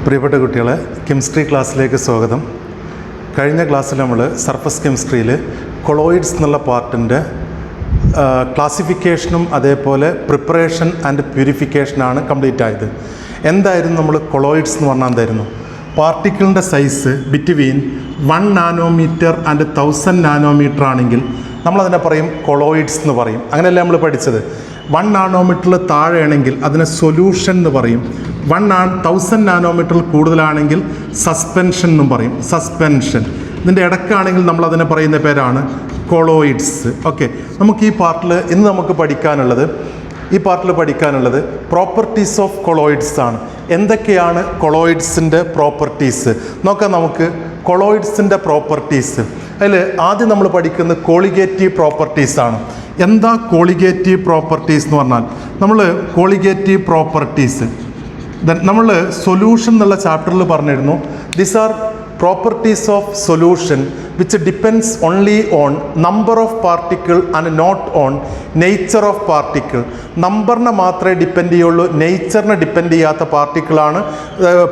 പ്രിയപ്പെട്ട കുട്ടികളെ, കെമിസ്ട്രി ക്ലാസ്സിലേക്ക് സ്വാഗതം. കഴിഞ്ഞ ക്ലാസ്സിൽ നമ്മൾ സർഫസ് കെമിസ്ട്രിയിൽ കൊളോയിഡ്സ് എന്നുള്ള പാർട്ടിൻ്റെ ക്ലാസിഫിക്കേഷനും അതേപോലെ പ്രിപ്പറേഷൻ ആൻഡ് പ്യൂരിഫിക്കേഷനാണ് കംപ്ലീറ്റ് ആയത്. എന്തായിരുന്നു നമ്മൾ കൊളോയിഡ്സ് എന്ന് പറഞ്ഞാൽ എന്തായിരുന്നു? പാർട്ടിക്കിളിൻ്റെ size between 1 nanometre and 1000 nanometre ആണെങ്കിൽ നമ്മളതിനെ പറയും കൊളോയിഡ്സ് എന്ന് പറയും. അങ്ങനെയല്ല നമ്മൾ പഠിച്ചത്. 1 നാനോമീറ്ററിൽ താഴെയാണെങ്കിൽ അതിനെ സൊല്യൂഷൻ എന്ന് പറയും. 1000 നാനോമീറ്ററിൽ കൂടുതലാണെങ്കിൽ സസ്പെൻഷൻ എന്നും പറയും. സസ്പെൻഷൻ. ഇതിൻ്റെ ഇടയ്ക്കാണെങ്കിൽ നമ്മളതിനെ പറയുന്ന പേരാണ് കൊളോയിഡ്സ്. ഓക്കെ, നമുക്ക് ഈ പാർട്ടിൽ ഇന്ന് നമുക്ക് പഠിക്കാനുള്ളത് പ്രോപ്പർട്ടീസ് ഓഫ് കൊളോയിഡ്സ് ആണ്. എന്തൊക്കെയാണ് കൊളോയിഡ്സിൻ്റെ പ്രോപ്പർട്ടീസ് നോക്കാം. നമുക്ക് കൊളോയിഡ്സിൻ്റെ പ്രോപ്പർട്ടീസ് അതിൽ ആദ്യം നമ്മൾ പഠിക്കുന്നത് കോളിഗേറ്റീവ് പ്രോപ്പർട്ടീസാണ്. എന്താ കോളിഗേറ്റീവ് പ്രോപ്പർട്ടീസ് എന്ന് പറഞ്ഞാൽ? നമ്മൾ കോളിഗേറ്റീവ് പ്രോപ്പർട്ടീസ് നമ്മൾ സൊല്യൂഷൻ എന്നുള്ള ചാപ്റ്ററിൽ പറഞ്ഞിരുന്നു. These are properties of solution which depends only on number of particle and not on nature of particle. നമ്പറിനെ മാത്രമേ ഡിപ്പെൻഡ് ചെയ്യുള്ളൂ, നേച്ചറിനെ ഡിപ്പെൻഡ് ചെയ്യാത്ത പാർട്ടിക്കിളാണ്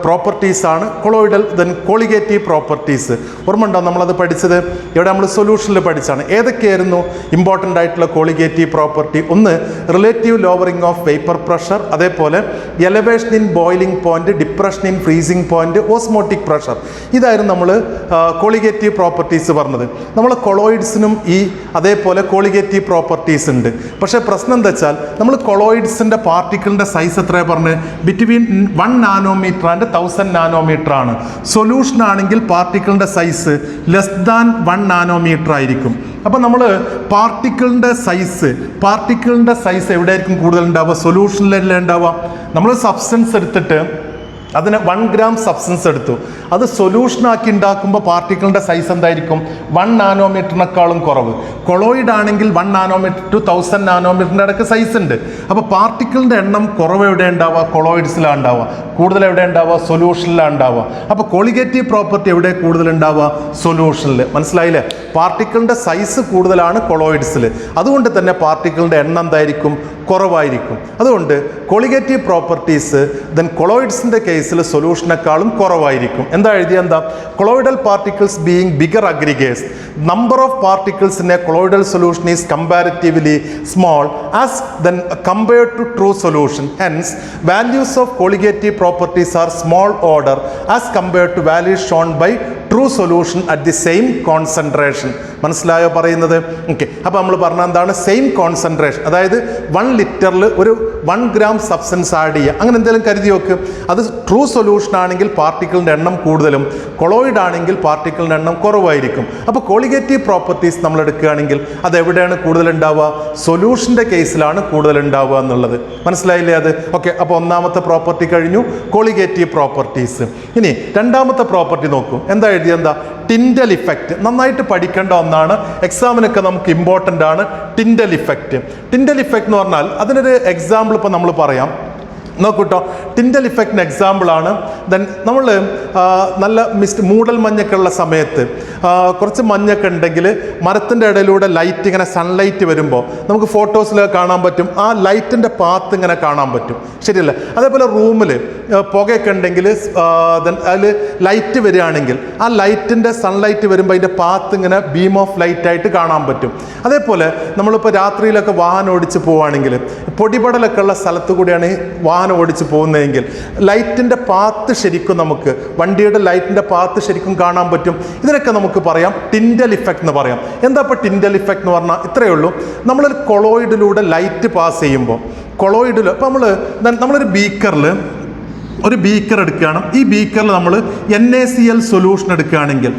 പ്രോപ്പർട്ടീസാണ് കൊളോയിഡൽ കോളിഗേറ്റീവ് പ്രോപ്പർട്ടീസ്. ഓർമ്മ ഉണ്ടോ നമ്മളത് പഠിച്ചത്? ഇവിടെ നമ്മൾ സൊല്യൂഷനിൽ പഠിച്ചാണ്. ഏതൊക്കെയായിരുന്നു ഇമ്പോർട്ടൻ്റ് ആയിട്ടുള്ള കോളിഗേറ്റീവ് പ്രോപ്പർട്ടി? ഒന്ന്, relative lowering of vapour pressure, അതേപോലെ elevation in boiling point, depression in freezing point, osmotic pressure. ഇതായിരുന്നു നമ്മൾ കോളിഗേറ്റീവ് പ്രോപ്പർട്ടീസ് പറഞ്ഞത്. നമ്മൾ കൊളോയിഡ്സിനും അതേപോലെ കോളിഗേറ്റീവ് പ്രോപ്പർട്ടീസ് ഉണ്ട്. പക്ഷേ പ്രശ്നം എന്താ വെച്ചാൽ നമ്മൾ കൊളോയിഡ്സിൻ്റെ പാർട്ടിക്കിളിൻ്റെ സൈസ് എത്രയാണ് പറഞ്ഞത്? ബിറ്റ്വീൻ 1 നാനോമീറ്റർ ആൻഡ് 1000 നാനോമീറ്റർ ആണ്. സൊല്യൂഷൻ ആണെങ്കിൽ പാർട്ടിക്കിളിൻ്റെ സൈസ് ലെസ് ദാൻ 1 നാനോമീറ്റർ ആയിരിക്കും. അപ്പോൾ നമ്മൾ പാർട്ടിക്കിളിൻ്റെ സൈസ് എവിടെയായിരിക്കും കൂടുതൽ ഉണ്ടാവുക? സൊല്യൂഷനിലല്ലേ ഉണ്ടാവുക. നമ്മൾ സബ്സ്റ്റൻസ് എടുത്തിട്ട് അതിന് 1 ഗ്രാം സബ്സ്റ്റൻസ് എടുത്തു, അത് സൊല്യൂഷനാക്കി ഉണ്ടാക്കുമ്പോൾ പാർട്ടിക്കിളിൻ്റെ സൈസ് എന്തായിരിക്കും? 1 നാനോമീറ്ററിനേക്കാളും കുറവ്. കൊളോയിഡ് ആണെങ്കിൽ 1 നാനോമീറ്റർ ടു 1000 നാനോമീറ്ററിൻ്റെ ഇടയ്ക്ക് സൈസ് ഉണ്ട്. അപ്പോൾ പാർട്ടിക്കിളിൻ്റെ എണ്ണം കുറവ് എവിടെ ഉണ്ടാവുക? കൊളോയിഡ്സിലാണ് ഉണ്ടാവുക. കൂടുതൽ എവിടെ ഉണ്ടാവുക? സൊല്യൂഷനിലാണ് ഉണ്ടാവുക. അപ്പോൾ കോളിഗേറ്റീവ് പ്രോപ്പർട്ടി എവിടെ കൂടുതൽ ഉണ്ടാവുക? സൊല്യൂഷനിൽ. മനസ്സിലായില്ലേ? പാർട്ടിക്കിളിൻ്റെ സൈസ് കൂടുതലാണ് കൊളോയിഡ്സിൽ, അതുകൊണ്ട് തന്നെ പാർട്ടിക്കിളിൻ്റെ എണ്ണം എന്തായിരിക്കും? കുറവായിരിക്കും. അതുകൊണ്ട് കോളിഗേറ്റീവ് പ്രോപ്പർട്ടീസ് കൊളോയിഡ്സിൻ്റെ കേസിൽ സൊല്യൂഷനേക്കാളും കുറവായിരിക്കും. എന്താ colloidal particles being bigger aggregates, number of particles in A colloidal solution is comparatively small as compared to true solution. Hence, values of colligative properties are small order as compared to values shown by true solution at the same concentration. മനസ്സിലായോ പറയുന്നത്? Okay, അപ്പോൾ നമ്മൾ പറഞ്ഞ എന്താണ്? Same concentration. അതായത് 1 ലിറ്ററിൽ ഒരു 1 gram substance add ചെയ്യുക, അങ്ങനെ എന്തെങ്കിലും കരുതി നോക്ക്. അത് ട്രൂ സൊല്യൂഷൻ ആണെങ്കിൽ പാർട്ടിക്കിളിൻ്റെ എണ്ണം കൂടുതലും, കൊളോയിഡ് ആണെങ്കിൽ പാർട്ടിക്കിളിൻ്റെ എണ്ണം കുറവായിരിക്കും. അപ്പോൾ കോളിഗേറ്റീവ് പ്രോപ്പർട്ടീസ് നമ്മൾ എടുക്കുകയാണെങ്കിൽ അത് എവിടെയാണ് കൂടുതൽ ഉണ്ടാവുക? സൊല്യൂഷൻ്റെ കേസിലാണ് കൂടുതൽ ഉണ്ടാവുക എന്നുള്ളത്. മനസ്സിലായില്ലേ അത്? ഓക്കെ, അപ്പോൾ ഒന്നാമത്തെ പ്രോപ്പർട്ടി കഴിഞ്ഞു, കോളിഗേറ്റീവ് പ്രോപ്പർട്ടീസ്. ഇനി രണ്ടാമത്തെ പ്രോപ്പർട്ടി നോക്കൂ. എന്താ എഴുതിയെന്താ? Tyndall effect. നന്നായിട്ട് പഠിക്കേണ്ട ഒന്നാണ്, എക്സാമിനൊക്കെ നമുക്ക് ഇമ്പോർട്ടൻ്റ് ആണ് ടിൻഡൽ ഇഫക്റ്റ്. ടിൻഡൽ ഇഫക്റ്റ് എന്ന് പറഞ്ഞാൽ അതിനൊരു എക്സാമ്പിൾ ഇപ്പോൾ നമ്മൾ പറയാം. നോക്കൂട്ടോ, ടിൻഡൽ ഇഫക്റ്റിന് എക്സാമ്പിളാണ് നമ്മൾ നല്ല മൂടൽ മഞ്ഞൊക്കെ ഉള്ള സമയത്ത് കുറച്ച് മഞ്ഞൊക്കെ ഉണ്ടെങ്കിൽ മരത്തിൻ്റെ ഇടയിലൂടെ ലൈറ്റ് ഇങ്ങനെ സൺലൈറ്റ് വരുമ്പോൾ നമുക്ക് ഫോട്ടോസിലൊക്കെ കാണാൻ പറ്റും. ആ ലൈറ്റിൻ്റെ പാത്ത് ഇങ്ങനെ കാണാൻ പറ്റും, ശരിയല്ല? അതേപോലെ റൂമിൽ പുകയൊക്കെ ഉണ്ടെങ്കിൽ അതിൽ ലൈറ്റ് വരികയാണെങ്കിൽ ആ ലൈറ്റിൻ്റെ സൺലൈറ്റ് വരുമ്പോൾ അതിൻ്റെ പാത്ത് ഇങ്ങനെ ബീം ഓഫ് ലൈറ്റായിട്ട് കാണാൻ പറ്റും. അതേപോലെ നമ്മളിപ്പോൾ രാത്രിയിലൊക്കെ വാഹനം ഓടിച്ച് പോവുകയാണെങ്കിൽ പൊടിപടലൊക്കെ ഉള്ള സ്ഥലത്ത് കൂടിയാണ് വാഹനം ഓടിച്ച് പോകുന്നതെങ്കിൽ ലൈറ്റിൻ്റെ പാത്ത് ശരിക്കും നമുക്ക് വണ്ടിയുടെ ലൈറ്റിൻ്റെ പാത്ത് ശരിക്കും കാണാൻ പറ്റും. ഇതിനൊക്കെ നമുക്ക് പറയാം ടിൻഡൽ ഇഫക്റ്റ് എന്ന് പറയാം. എന്താ ഇപ്പോൾ ടിൻഡൽ ഇഫക്റ്റ് എന്ന് പറഞ്ഞാൽ? ഇത്രയേ ഉള്ളൂ. നമ്മളൊരു കൊളോയിഡിലൂടെ ലൈറ്റ് പാസ് ചെയ്യുമ്പോൾ അപ്പോൾ നമ്മളൊരു ഒരു ബീക്കർ എടുക്കുകയാണ്. ഈ ബീക്കറിൽ നമ്മൾ NaCl സൊല്യൂഷൻ എടുക്കുകയാണെങ്കിൽ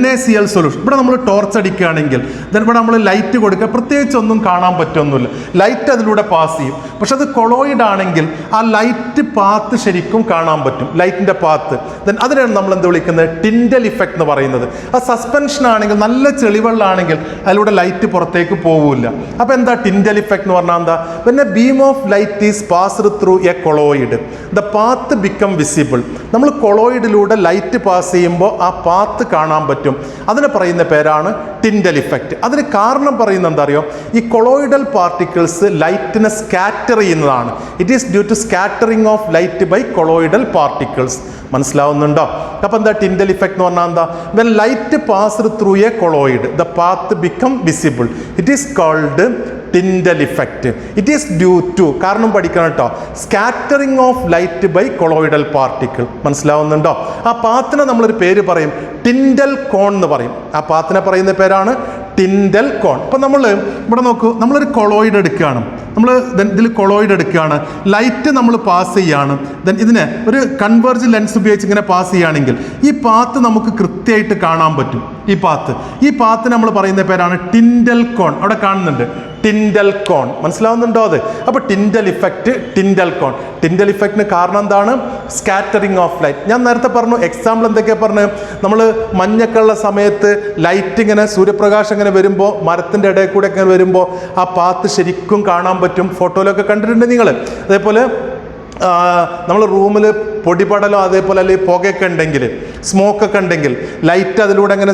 NaCl സൊല്യൂഷൻ ഇവിടെ നമ്മൾ ടോർച്ച് അടിക്കുകയാണെങ്കിൽ ഇവിടെ നമ്മൾ ലൈറ്റ് കൊടുക്കുക, പ്രത്യേകിച്ച് ഒന്നും കാണാൻ പറ്റുമൊന്നുമില്ല, ലൈറ്റ് അതിലൂടെ പാസ് ചെയ്യും. പക്ഷെ അത് കൊളോയിഡ് ആണെങ്കിൽ ആ ലൈറ്റ് പാത്ത് ശരിക്കും കാണാൻ പറ്റും, ലൈറ്റിൻ്റെ പാത്ത്. അതിനാണ് നമ്മൾ എന്ത് വിളിക്കുന്നത്? ടിൻഡൽ ഇഫക്റ്റ് എന്ന് പറയുന്നത്. ആ സസ്പെൻഷൻ ആണെങ്കിൽ നല്ല ചെളിവെള്ളമാണെങ്കിൽ അതിലൂടെ ലൈറ്റ് പുറത്തേക്ക് പോവില്ല. അപ്പോൾ എന്താ ടിൻഡൽ ഇഫക്റ്റ് എന്ന് പറഞ്ഞാൽ? എന്താ? when a beam of light is passed through a colloid, the path become visible. നമ്മൾ കൊളോയിഡിലൂടെ ലൈറ്റ് പാസ് ചെയ്യുമ്പോൾ ആ പാത്ത് കാണാൻ പറ്റും. അതിനെ പറയുന്ന പേരാണ് ടിൻഡൽ ഇഫക്റ്റ്. അതിന് കാരണം പറയുന്നത് എന്താ അറിയോ? ഈ കൊളോയിഡൽ പാർട്ടിക്കിൾസ് ലൈറ്റിനെ സ്കാറ്റർ ചെയ്യുന്നതാണ്. It is due to scattering of light by colloidal particles. മനസ്സിലാവുന്നുണ്ടോ? അപ്പോൾ എന്താ ടിൻഡൽ ഇഫക്റ്റ് എന്ന് പറഞ്ഞാൽ എന്താ? When light passed through a colloid the path become visible. It is called Tyndall effect. It is due to, കാരണം പഠിക്കണം കേട്ടോ, scattering of light by colloidal particle. മനസ്സിലാവുന്നുണ്ടോ? ആ പാത്തിനെ നമ്മളൊരു പേര് പറയും, ടിൻഡൽ കോൺ എന്ന് പറയും. ആ പാത്തിനെ പറയുന്ന പേരാണ് ടിൻഡൽ കോൺ. അപ്പം നമ്മൾ ഇവിടെ നോക്കൂ, നമ്മളൊരു കൊളോയിഡ് എടുക്കുകയാണ്. നമ്മൾ ഇതിൽ കൊളോയിഡ് എടുക്കുകയാണ്, ലൈറ്റ് നമ്മൾ പാസ് ചെയ്യുകയാണ്. ദെൻ ഇതിനെ ഒരു കൺവേർജ് ലെൻസ് ഉപയോഗിച്ച് ഇങ്ങനെ പാസ് ചെയ്യുകയാണെങ്കിൽ ഈ പാത്ത് നമുക്ക് കൃത്യമായിട്ട് കാണാൻ പറ്റും. ഈ പാത്ത് നമ്മൾ പറയുന്ന പേരാണ് ടിൻഡൽ കോൺ. അവിടെ കാണുന്നുണ്ട് ടിൻഡൽ കോൺ. മനസ്സിലാവുന്നുണ്ടോ അത്? അപ്പോൾ ടിൻഡൽ ഇഫക്റ്റ്, ടിൻഡൽ കോൺ. ടിൻഡൽ ഇഫക്റ്റിന് കാരണം എന്താണ്? Scattering of light. ഞാൻ നേരത്തെ പറഞ്ഞു, എക്സാമ്പിൾ എന്തൊക്കെയാണ് പറഞ്ഞു? നമ്മൾ മഞ്ഞക്കുള്ള സമയത്ത് ലൈറ്റ് ഇങ്ങനെ സൂര്യപ്രകാശം ഇങ്ങനെ വരുമ്പോൾ, മരത്തിൻ്റെ ഇടയിൽ കൂടെ ഒക്കെ വരുമ്പോൾ ആ പാത്ത് ശരിക്കും കാണാൻ പറ്റും. ഫോട്ടോയിലൊക്കെ കണ്ടിട്ടുണ്ട് നിങ്ങൾ. അതേപോലെ നമ്മൾ റൂമിൽ പൊടിപടലോ അതേപോലെ അല്ലെങ്കിൽ പുകയൊക്കെ ഉണ്ടെങ്കിൽ, സ്മോക്കൊക്കെ ഉണ്ടെങ്കിൽ ലൈറ്റ് അതിലൂടെ ഇങ്ങനെ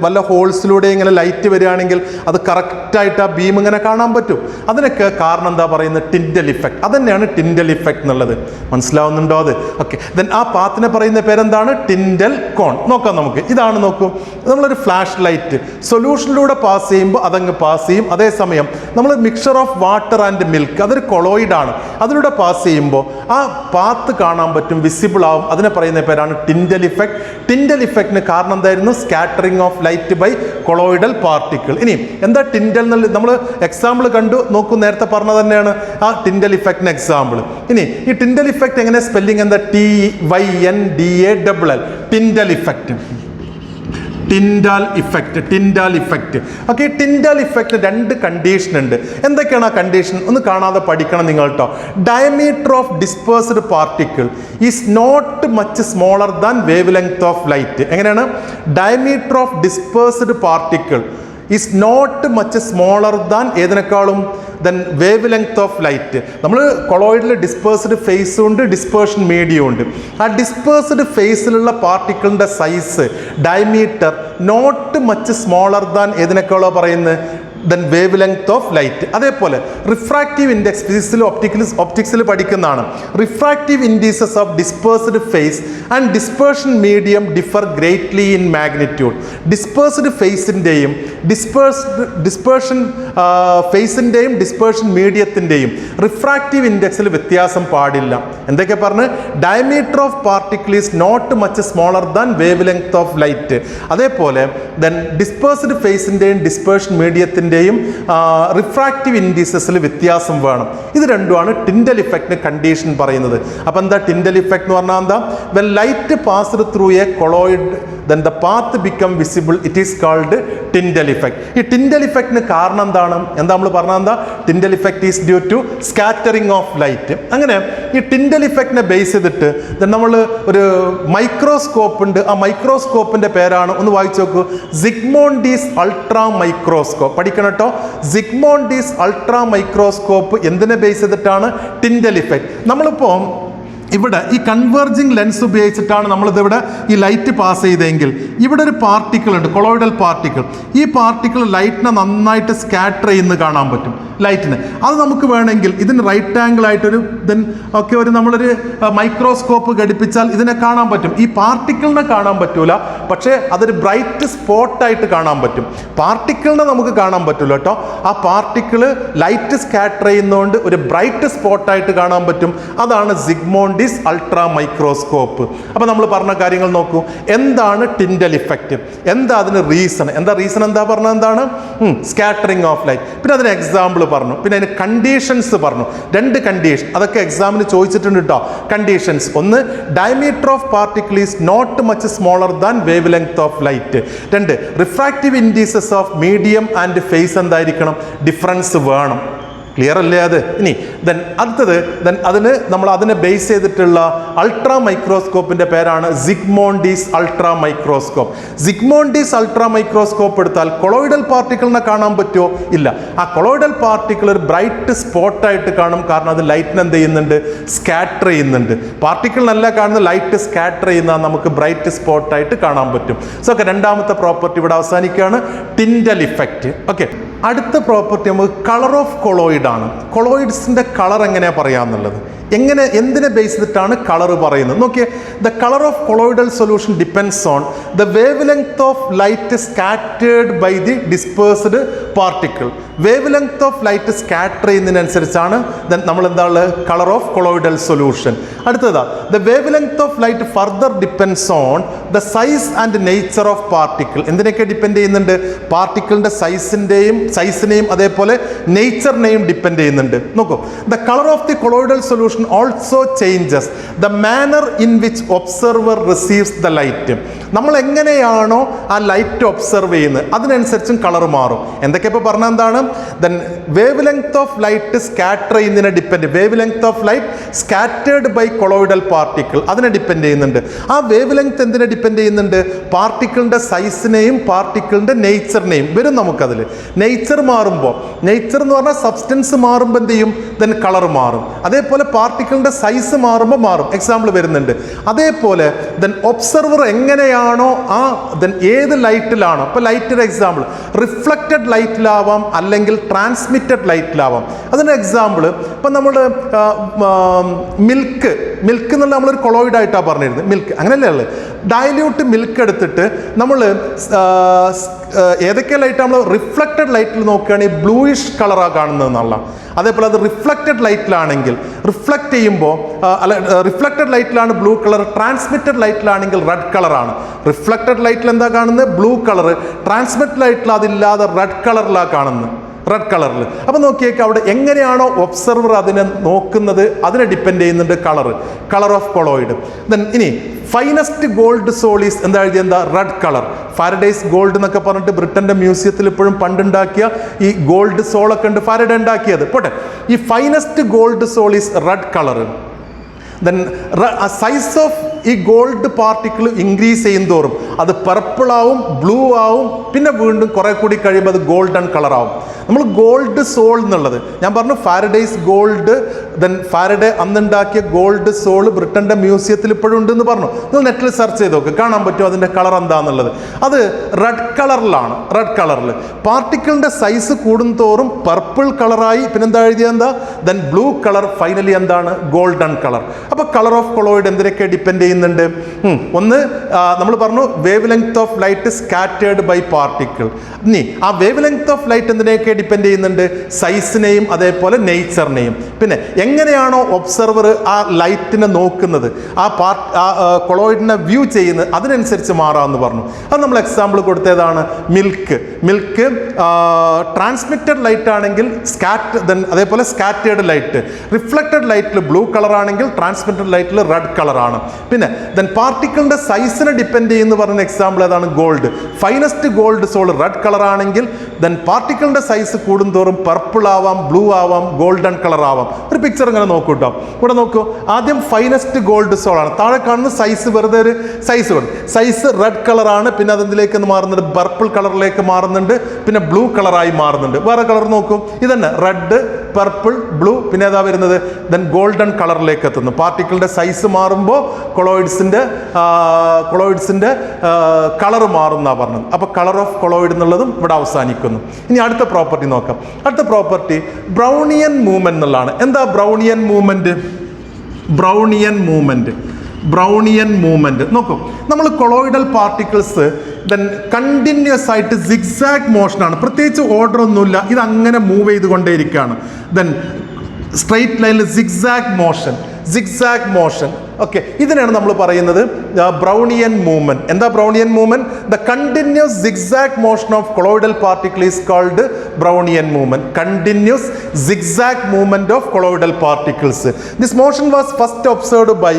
വല്ല ഹോൾസിലൂടെ ഇങ്ങനെ ലൈറ്റ് വരികയാണെങ്കിൽ അത് കറക്റ്റായിട്ട് ആ ബീം ഇങ്ങനെ കാണാൻ പറ്റും. അതിനൊക്കെ കാരണം എന്താ പറയുന്നത്? Tyndall effect. അതന്നെയാണ് ടിൻഡൽ ഇഫക്റ്റ് എന്നുള്ളത്. മനസ്സിലാവുന്നുണ്ടോ അത്? ഓക്കെ. ദെൻ ആ പാത്തിനെ പറയുന്ന പേരെന്താണ്? ടിൻഡൽ കോൺ. നോക്കാം നമുക്ക്. ഇതാണ്, നോക്കൂ, നമ്മളൊരു ഫ്ലാഷ് ലൈറ്റ് സൊല്യൂഷനിലൂടെ പാസ് ചെയ്യുമ്പോൾ അതങ്ങ് പാസ് ചെയ്യും. അതേസമയം നമ്മൾ mixer of water and milk, അതൊരു കൊളോയിഡാണ്, അതിലൂടെ പാസ് ചെയ്യുമ്പോൾ ആ പാത്ത് കാണാൻ പറ്റും, വിസിബിൾ ആവും. അതിനെ പറയുന്ന പേരാണ് ടിൻഡൽ ഇഫക്റ്റ്. ടിൻഡൽ ഇഫക്റ്റിന് കാരണം എന്തായിരുന്നു? Scattering of light by colloidal particle. ഇനി എന്താ ടിൻഡൽ എന്നുള്ള നമ്മൾ എക്സാമ്പിൾ കണ്ടു, നോക്കൂ, നേരത്തെ പറഞ്ഞത് തന്നെയാണ് ആ ടിൻഡൽ ഇഫക്റ്റിന് എക്സാമ്പിൾ. ഇനി ഈ ടിൻഡൽ ഇഫക്റ്റ് എങ്ങനെ സ്പെല്ലിംഗ് എന്താ? TYNDALL. Tyndall effect, Tyndall effect, Tyndall effect. Okay. Tyndall effect രണ്ട് കണ്ടീഷൻ ഉണ്ട്. എന്തൊക്കെയാണ് ആ കണ്ടീഷൻ? ഒന്ന് കാണാതെ പഠിക്കണം നിങ്ങൾ കേട്ടോ. Diameter of dispersed particle is not much smaller than wavelength of light. എങ്ങനെയാണ്? Diameter of dispersed particle is not much smaller than ഏതിനേക്കാളും? Then wavelength of light. നമ്മൾ കൊളോയിഡിൽ ഡിസ്പേഴ്സ്ഡ് ഫേസും ഉണ്ട്, ഡിസ്പേർഷൻ മീഡിയം ഉണ്ട്. ആ dispersed ഫേസിലുള്ള പാർട്ടിക്കിളിൻ്റെ size, diameter not much smaller than ഏതിനേക്കാളോ പറയുന്നത്? Then wavelength of light. അതേപോലെ റിഫ്രാക്റ്റീവ് ഇൻഡെക്സ്, ഫിസിക്സിലും ഒപ്റ്റിക്സിൽ പഠിക്കുന്നതാണ്. Refractive indices of dispersed phase and dispersion medium differ greatly in magnitude. Dispersed ഫേസിൻ്റെയും ഡിസ്പേർഷൻ ഫേസിൻ്റെയും ഡിസ്പേർഷൻ മീഡിയത്തിൻ്റെയും റിഫ്രാക്റ്റീവ് ഇൻഡെക്സിൽ വ്യത്യാസം പാടില്ല. എന്തൊക്കെ പറഞ്ഞ്? Diameter of particle is not much smaller than wavelength of light. അതേപോലെ ദെൻ ഡിസ്പേഴ്സ്ഡ് ഫേസിൻ്റെയും ഡിസ്പേർഷൻ മീഡിയത്തിൻ്റെ റിഫ്രാക്റ്റീവ് ഇൻഡീസസിൽ വ്യത്യാസം വേണം. ഇത് രണ്ടുമാണ് ടിൻഡൽ ഇഫക്റ്റിന് കണ്ടീഷൻ പറയുന്നത്. അപ്പം എന്താ ടിൻഡൽ ഇഫക്റ്റ് എന്ന് പറഞ്ഞാൽ എന്താ? When light passed through a colloid then the path become visible, it is called Tyndall effect. ഈ ടിൻഡൽ ഇഫക്റ്റിന് കാരണം എന്താണ്? എന്താ നമ്മൾ പറഞ്ഞത്? എന്താ? Tyndall effect is due to scattering of light. അങ്ങനെ ഈ ടിൻഡൽ ഇഫക്റ്റിനെ ബേസ് ചെയ്തിട്ട് നമ്മൾ ഒരു മൈക്രോസ്കോപ്പ് ഉണ്ട്. ആ മൈക്രോസ്കോപ്പിന്റെ പേരാണ്, ഒന്ന് വായിച്ചു നോക്കൂ, സിഗ്മോണ്ടിസ് അൾട്രാ മൈക്രോസ്കോപ്പ്. പഠിക്കണം കേട്ടോ. സിഗ്മോണ്ടിസ് അൾട്രാ മൈക്രോസ്കോപ്പ് എന്തിനെ ബേസ് ചെയ്തിട്ടാണ്? Tyndall effect. നമ്മളിപ്പോൾ ഇവിടെ ഈ കൺവേർജിങ് ലെൻസ് ഉപയോഗിച്ചിട്ടാണ് നമ്മളിതിവിടെ ഈ ലൈറ്റ് പാസ് ചെയ്തെങ്കിൽ ഇവിടെ ഒരു പാർട്ടിക്കിൾ ഉണ്ട്, കൊളോയിഡൽ പാർട്ടിക്കിൾ. ഈ പാർട്ടിക്കിൾ ലൈറ്റിനെ നന്നായിട്ട് സ്കാറ്റർ ചെയ്യുന്നത് കാണാൻ പറ്റും. ലൈറ്റിന് അത് നമുക്ക് വേണമെങ്കിൽ ഇതിന് റൈറ്റ് ആംഗിൾ ആയിട്ടൊരു ഒരു നമ്മളൊരു മൈക്രോസ്കോപ്പ് ഘടിപ്പിച്ചാൽ ഇതിനെ കാണാൻ പറ്റും. ഈ പാർട്ടിക്കിളിനെ കാണാൻ പറ്റൂല, പക്ഷേ അതൊരു ബ്രൈറ്റ് സ്പോട്ടായിട്ട് കാണാൻ പറ്റും. പാർട്ടിക്കിളിനെ നമുക്ക് കാണാൻ പറ്റൂല കേട്ടോ. ആ പാർട്ടിക്കിള് ലൈറ്റ് സ്കാറ്റർ ചെയ്യുന്നതുകൊണ്ട് ഒരു ബ്രൈറ്റ് സ്പോട്ടായിട്ട് കാണാൻ പറ്റും. അതാണ് സിഗ്മോണ്ടിസ് അൾട്രാ മൈക്രോസ്കോപ്പ്. അപ്പോൾ നമ്മൾ പറഞ്ഞ കാര്യങ്ങൾ നോക്കൂ. എന്താണ് ടിൻഡൽ ഇഫക്റ്റ്? എന്താ അതിന് റീസൺ? എന്താ പറഞ്ഞത്? എന്താണ്? Scattering of light. പിന്നെ അതിന് എക്സാമ്പിൾ പറഞ്ഞു, പിന്നെ അതിന് കണ്ടീഷൻസ് പറഞ്ഞു. രണ്ട് കണ്ടീഷൻ അതൊക്കെ എക്സാമിന് ചോദിച്ചിട്ടുണ്ട് കേട്ടോ. കണ്ടീഷൻസ്: ഒന്ന്, diameter of particle is not much smaller than wavelength of light. രണ്ട്, refractive indices of medium and phase എന്തായിരിക്കണം? ഡിഫറൻസ് വേണം. ക്ലിയർ അല്ലേ അത്? ഇനി അടുത്തത് അതിനെ ബേസ് ചെയ്തിട്ടുള്ള അൾട്രാ മൈക്രോസ്കോപ്പിന്റെ പേരാണ് സിഗ്മോണ്ടിസ് അൾട്രാ മൈക്രോസ്കോപ്പ്. സിഗ്മോണ്ടിസ് അൾട്രാ മൈക്രോസ്കോപ്പ് എടുത്താൽ കൊളോയിഡൽ പാർട്ടിക്കിളിനെ കാണാൻ പറ്റുമോ? ഇല്ല. ആ കൊളോയിഡൽ പാർട്ടിക്കിൾ ഒരു ബ്രൈറ്റ് സ്പോട്ടായിട്ട് കാണും. കാരണം അത് ലൈറ്റിനെ എന്ത് ചെയ്യുന്നുണ്ട്? സ്കാറ്റർ ചെയ്യുന്നുണ്ട്. പാർട്ടിക്കിളിനല്ല കാണുന്ന ലൈറ്റ് സ്കാറ്റർ ചെയ്യുന്ന നമുക്ക് ബ്രൈറ്റ് സ്പോട്ടായിട്ട് കാണാൻ പറ്റും. സോ ഓക്കെ, രണ്ടാമത്തെ പ്രോപ്പർട്ടി ഇവിടെ അവസാനിക്കുകയാണ്, ടിൻഡൽ ഇഫക്റ്റ്. ഓക്കെ, അടുത്ത പ്രോപ്പർട്ടി നമുക്ക് കളർ ഓഫ് കൊളോയിഡ് ആണ്. കൊളോയിഡ്സിന്റെ കളർ എങ്ങനെയാ പറയാന്നുള്ളത്, എന്തിനെ ബേസ് ചെയ്തിട്ടാണ് കളർ പറയുന്നത് നോക്കിയേ. The colour of colloidal solution depends on the wavelength of light scattered by the dispersed particle. Wavelength of light scatter ചെയ്യുന്നതിനനുസരിച്ചാണ് നമ്മൾ എന്താണ് കളർ ഓഫ് കൊളോയിഡൽ സൊല്യൂഷൻ. അടുത്തതാ, the wavelength of light further depends on the size and nature of particle. എന്തിനൊക്കെ depend ചെയ്യുന്നുണ്ട്? പാർട്ടിക്കിളിന്റെ സൈസിനെയും അതേപോലെ നേച്ചറിനെയും ഡിപ്പെൻഡ് ചെയ്യുന്നുണ്ട്. നോക്കൂ, the colour of the colloidal solution also changes the manner in which observer receives the light. നമ്മൾ എങ്ങനെയാണോ ആ ലൈറ്റ് ഒബ്സർവ് ചെയ്യുന്നത് അതിനനുസരിച്ചും കളർ മാറും. എന്തൊക്കെ ഇപ്പോൾ പറഞ്ഞാൽ എന്താണ്? Wavelength of light scatter ചെയ്യുന്നതിനെ depend, wavelength of light scattered by colloidal particle അതിനെ ഡിപ്പെൻഡ് ചെയ്യുന്നുണ്ട്. ആ വേവ് ലെങ്ത് എന്തിനെ ഡിപ്പെൻഡ് ചെയ്യുന്നുണ്ട്? പാർട്ടിക്കിളിന്റെ സൈസിനെയും പാർട്ടിക്കിളിന്റെ നേച്ചറിനെയും വരും നമുക്കതിൽ. നേച്ചർ മാറുമ്പോൾ, നേച്ചർ എന്ന് പറഞ്ഞാൽ സബ്സ്റ്റൻസ് മാറുമ്പോൾ എന്ത് ചെയ്യും? കളർ മാറും. അതേപോലെ പാർട്ടിക്കിളിന്റെ സൈസ് മാറുമ്പോൾ മാറും. എക്സാമ്പിൾ വരുന്നുണ്ട്. അതേപോലെ ഒബ്സർവർ എങ്ങനെയാണോ ഏത് ലൈറ്റിലാണോ, ഇപ്പൊ ലൈറ്റിന്റെ എക്സാമ്പിൾ റിഫ്ലക്റ്റഡ് ലൈറ്റിലാവാം അല്ലെങ്കിൽ ട്രാൻസ്മിറ്റഡ് ലൈറ്റിലാവാം. അതിന്റെ എക്സാമ്പിൾ ഇപ്പൊ നമ്മൾ മിൽക്ക് എന്നുള്ള നമ്മളൊരു കൊളോയിഡ് ആയിട്ടാണ് പറഞ്ഞിരുന്നത്. മിൽക്ക് അങ്ങനെയല്ലേ ഉള്ളത്. ഡയല്യൂട്ട് മിൽക്ക് എടുത്തിട്ട് നമ്മൾ ഏതൊക്കെ ലൈറ്റ് നമ്മൾ റിഫ്ലക്റ്റഡ് ലൈറ്റിൽ നോക്കുകയാണെങ്കിൽ ബ്ലൂയിഷ് കളറാണ് കാണുന്നത് എന്നുള്ള. അതേപോലെ അത് റിഫ്ലക്റ്റഡ് ലൈറ്റിലാണെങ്കിൽ റിഫ്ലക്റ്റ് ചെയ്യുമ്പോൾ റിഫ്ലക്റ്റഡ് ലൈറ്റിലാണ് ബ്ലൂ കളർ, ട്രാൻസ്മിറ്റഡ് ലൈറ്റിലാണെങ്കിൽ റെഡ് കളറാണ്. റിഫ്ലക്റ്റഡ് ലൈറ്റിൽ എന്താ കാണുന്നത്? Blue colour. ട്രാൻസ്മിറ്റഡ് ലൈറ്റിൽ അതില്ലാതെ റെഡ് കളറിലാണ് കാണുന്നത്, റെഡ് കളറിൽ. അപ്പം നോക്കിയേക്ക് അവിടെ എങ്ങനെയാണോ ഒബ്സർവർ അതിനെ നോക്കുന്നത് അതിനെ ഡിപ്പെൻഡ് ചെയ്യുന്നുണ്ട് കളർ ഓഫ് കൊളോയിഡ്. ഇനി ഫൈനസ്റ്റ് ഗോൾഡ് സോളീസ് എന്താ എഴുതിയെന്താ? Red colour. ഫാരഡേസ് ഗോൾഡ് എന്നൊക്കെ പറഞ്ഞിട്ട് ബ്രിട്ടന്റെ മ്യൂസിയത്തിൽ ഇപ്പോഴും പണ്ടുണ്ടാക്കിയ ഈ ഗോൾഡ് സോളൊക്കെ ഉണ്ട്, ഫാരഡേ ഉണ്ടാക്കിയത്. പോട്ടെ, ഈ finest gold sols red colour. Size of ഈ ഗോൾഡ് പാർട്ടിക്കിൾ ഇൻക്രീസ് ചെയ്യും തോറും അത് പർപ്പിൾ ആവും, ബ്ലൂ ആവും, പിന്നെ വീണ്ടും കുറെ കൂടി കഴിയുമ്പോൾ അത് ഗോൾഡൻ കളർ ആവും. നമ്മൾ ഗോൾഡ് സോൾ എന്നുള്ളത് ഞാൻ പറഞ്ഞു, ഫാരഡേസ് ഗോൾഡ്, ഫാരഡേ അന്നുണ്ടാക്കിയ ഗോൾഡ് സോൾ ബ്രിട്ടന്റെ മ്യൂസിയത്തിൽ ഇപ്പോഴും ഉണ്ടെന്ന് പറഞ്ഞു. നിങ്ങൾ നെറ്റിൽ സെർച്ച് ചെയ്ത് നോക്ക്, കാണാൻ പറ്റും അതിന്റെ കളർ എന്താന്നുള്ളത്. അത് റെഡ് കളറിലാണ്. റെഡ് കളറിൽ പാർട്ടിക്കിളിന്റെ സൈസ് കൂടുന്തോറും പർപ്പിൾ കളറായി, പിന്നെന്താ എഴുതിയെന്താ? ബ്ലൂ കളർ, ഫൈനലി എന്താണ്? Golden colour. അപ്പൊ കളർ ഓഫ് കൊളോയിഡ് എന്തിനൊക്കെ ഡിപ്പെൻഡ് ചെയ്യുന്നുണ്ട്? ഒന്ന് നമ്മൾ പറഞ്ഞു wavelength of light scattered by particle. ഇനി ആ വേവ് ലെങ്ത് ഓഫ് ലൈറ്റ് എന്തിനൊക്കെ ഡിപ്പെൻഡ് ചെയ്യുന്നുണ്ട്? സൈസിനെയും അതേപോലെ നേച്ചറിനെയും. പിന്നെ എങ്ങനെയാണോ ഒബ്സർവർ ആ ലൈറ്റിനെ നോക്കുന്നത്, ആ കൊളോയിഡിനെ വ്യൂ ചെയ്യുന്നത് അതിനനുസരിച്ച് മാറാമെന്ന് പറഞ്ഞു. അത് നമ്മൾ എക്സാമ്പിൾ കൊടുത്തതാണ് മിൽക്ക് ട്രാൻസ്മിറ്റഡ് ലൈറ്റ് ആണെങ്കിൽ അതേപോലെ സ്കാറ്റേർഡ് ലൈറ്റ്. റിഫ്ലക്റ്റഡ് ലൈറ്റിൽ ബ്ലൂ കളർ ആണെങ്കിൽ ട്രാൻസ്മിറ്റഡ് ലൈറ്റിൽ റെഡ് കളറാണ്. പിന്നെ പാർട്ടിക്കിളിന്റെ സൈസിനെ ഡിപ്പെൻഡ് ചെയ്യുന്ന പറഞ്ഞ എക്സാമ്പിൾ ഏതാണ്? Gold. Finest gold sol red colour ആണെങ്കിൽ പാർട്ടിക്കിളിന്റെ സൈസ് കൂടുന്തോറും പർപ്പിൾ ആവാം, ബ്ലൂ ആവാം, ഗോൾഡൻ കളർ ആവാം. ഒരു പിക്ചർ ഇങ്ങനെ നോക്കൂ കേട്ടോ. ഇവിടെ നോക്കൂ, ആദ്യം ഫൈനസ്റ്റ് ഗോൾഡ് സോൾ ആണ്. താഴെ കാണുന്ന സൈസ് വെറുതെ ഒരു സൈസ് റെഡ് കളറാണ്. പിന്നെ അതിലേക്ക് മാറുന്നുണ്ട്, പർപ്പിൾ കളറിലേക്ക് മാറുന്നുണ്ട്, പിന്നെ ബ്ലൂ കളറായി മാറുന്നുണ്ട്. വേറെ കളർ നോക്കൂ, ഇതന്നെ റെഡ്, പർപ്പിൾ, ബ്ലൂ, പിന്നെ ഏതാ വരുന്നത്? ഗോൾഡൻ കളറിലേക്ക് എത്തുന്നു. പാർട്ടിക്കിളിന്റെ സൈസ് മാറുമ്പോൾ കൊളോയിഡ്സിന്റെ കളർ മാറുന്ന പറഞ്ഞത്. അപ്പൊ കളർ ഓഫ് കൊളോയിഡ് എന്നുള്ളതും ഇവിടെ അവസാനിക്കുന്നു. ഇനി അടുത്ത പ്രോപ്പർട്ടി നോക്കാം. അടുത്ത പ്രോപ്പർട്ടി ബ്രൗണിയൻ മൂവ്മെന്റ് എന്നുള്ളതാണ്. എന്താ ബ്രൗണിയൻ മൂവ്മെന്റ് നോക്കൂ. നമ്മൾ കൊളോയിഡൽ പാർട്ടിക്കിൾസ് കണ്ടിന്യൂസ് ആയിട്ട് സിഗ്സാഗ് മോഷനാണ്, പ്രത്യേകിച്ച് ഓർഡർ ഒന്നുമില്ല, ഇത് അങ്ങനെ മൂവ് ചെയ്തുകൊണ്ടേയിരിക്കുകയാണ്. സ്ട്രെയിറ്റ് ലൈനിൽ സിഗ്സാഗ് മോഷൻ. ഓക്കെ, ഇതിനാണ് നമ്മൾ പറയുന്നത് ബ്രൗണിയൻ മൂവ്മെന്റ്. എന്താ Brownian movement? The continuous zigzag motion of colloidal particle is called Brownian movement. Continuous zigzag movement of colloidal particles. This motion was first observed by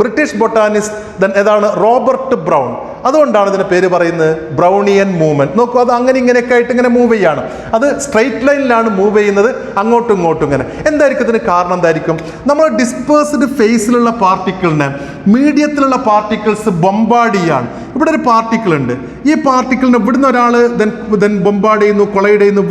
British botanist ഏതാണ്? Robert Brown. അതുകൊണ്ടാണ് ഇതിന് പേര് പറയുന്നത് Brownian movement. നോക്കൂ, അത് അങ്ങനെ ഇങ്ങനെയൊക്കെ ആയിട്ട് ഇങ്ങനെ മൂവ് ചെയ്യാണ്. അത് സ്ട്രെയിറ്റ് ലൈനിലാണ് മൂവ് ചെയ്യുന്നത്, അങ്ങോട്ടും ഇങ്ങോട്ടും ഇങ്ങനെ. എന്തായിരിക്കും ഇതിന് കാരണം? എന്തായിരിക്കും? നമ്മൾ ഡിസ്പേഴ്സ്ഡ് ഫേസിലുള്ള പാർട്ടിക്കിളിനെ മീഡിയത്തിലുള്ള പാർട്ടിക്കിൾസ് ബൊമ്പാർഡ് ചെയ്യാണ്. ഇവിടെ ഒരു പാർട്ടിക്കിൾ ഉണ്ട്. ഈ പാർട്ടിക്കിളിനെ ഇവിടുന്ന് ഒരാൾ ദെൻ ബൊമ്പാർഡ് ചെയ്യുന്നു, കൊളൈഡ് ചെയ്യുന്നു,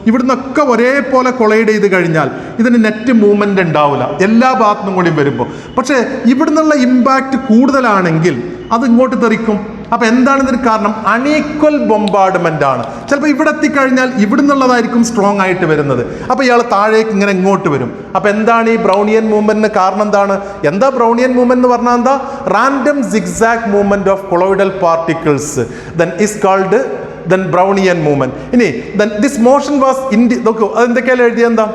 ഇവിടുന്നൊക്കെ ഒരേപോലെ കൊളൈഡ് ചെയ്ത് കഴിഞ്ഞാൽ ഇതിന് നെറ്റ് മൂവ്മെന്റ് ഉണ്ടാവില്ല എല്ലാ ഭാഗത്തും കൂടി വരുമ്പോൾ. പക്ഷേ ഇവിടുന്നുള്ള ഇമ്പാക്റ്റ് കൂടുതലാണെങ്കിൽ അത് ഇങ്ങോട്ട് തെറിക്കും. അപ്പൊ എന്താണ് ഇതിന് കാരണം? അൺഈക്വൽ ബൊമ്പാർഡ്മെന്റ് ആണ്. ചിലപ്പോൾ ഇവിടെ എത്തിക്കഴിഞ്ഞാൽ ഇവിടുന്നുള്ളതായിരിക്കും സ്ട്രോങ് ആയിട്ട് വരുന്നത്. അപ്പൊ ഇയാൾ താഴേക്ക് ഇങ്ങനെ ഇങ്ങോട്ട് വരും. അപ്പൊ എന്താണ് ഈ ബ്രൗണിയൻ മൂവ്മെന്റിന് കാരണം? എന്താ ബ്രൗണിയൻ മൂവ്മെന്റ് എന്ന് പറഞ്ഞാൽ എന്താ? Random zigzag movement of colloidal particles then is called Brownian movement. ഇനി ദിസ് മോഷൻ വാസ് നോക്കൂ, അതെന്തൊക്കെയാണ് എഴുതിയ എന്താ?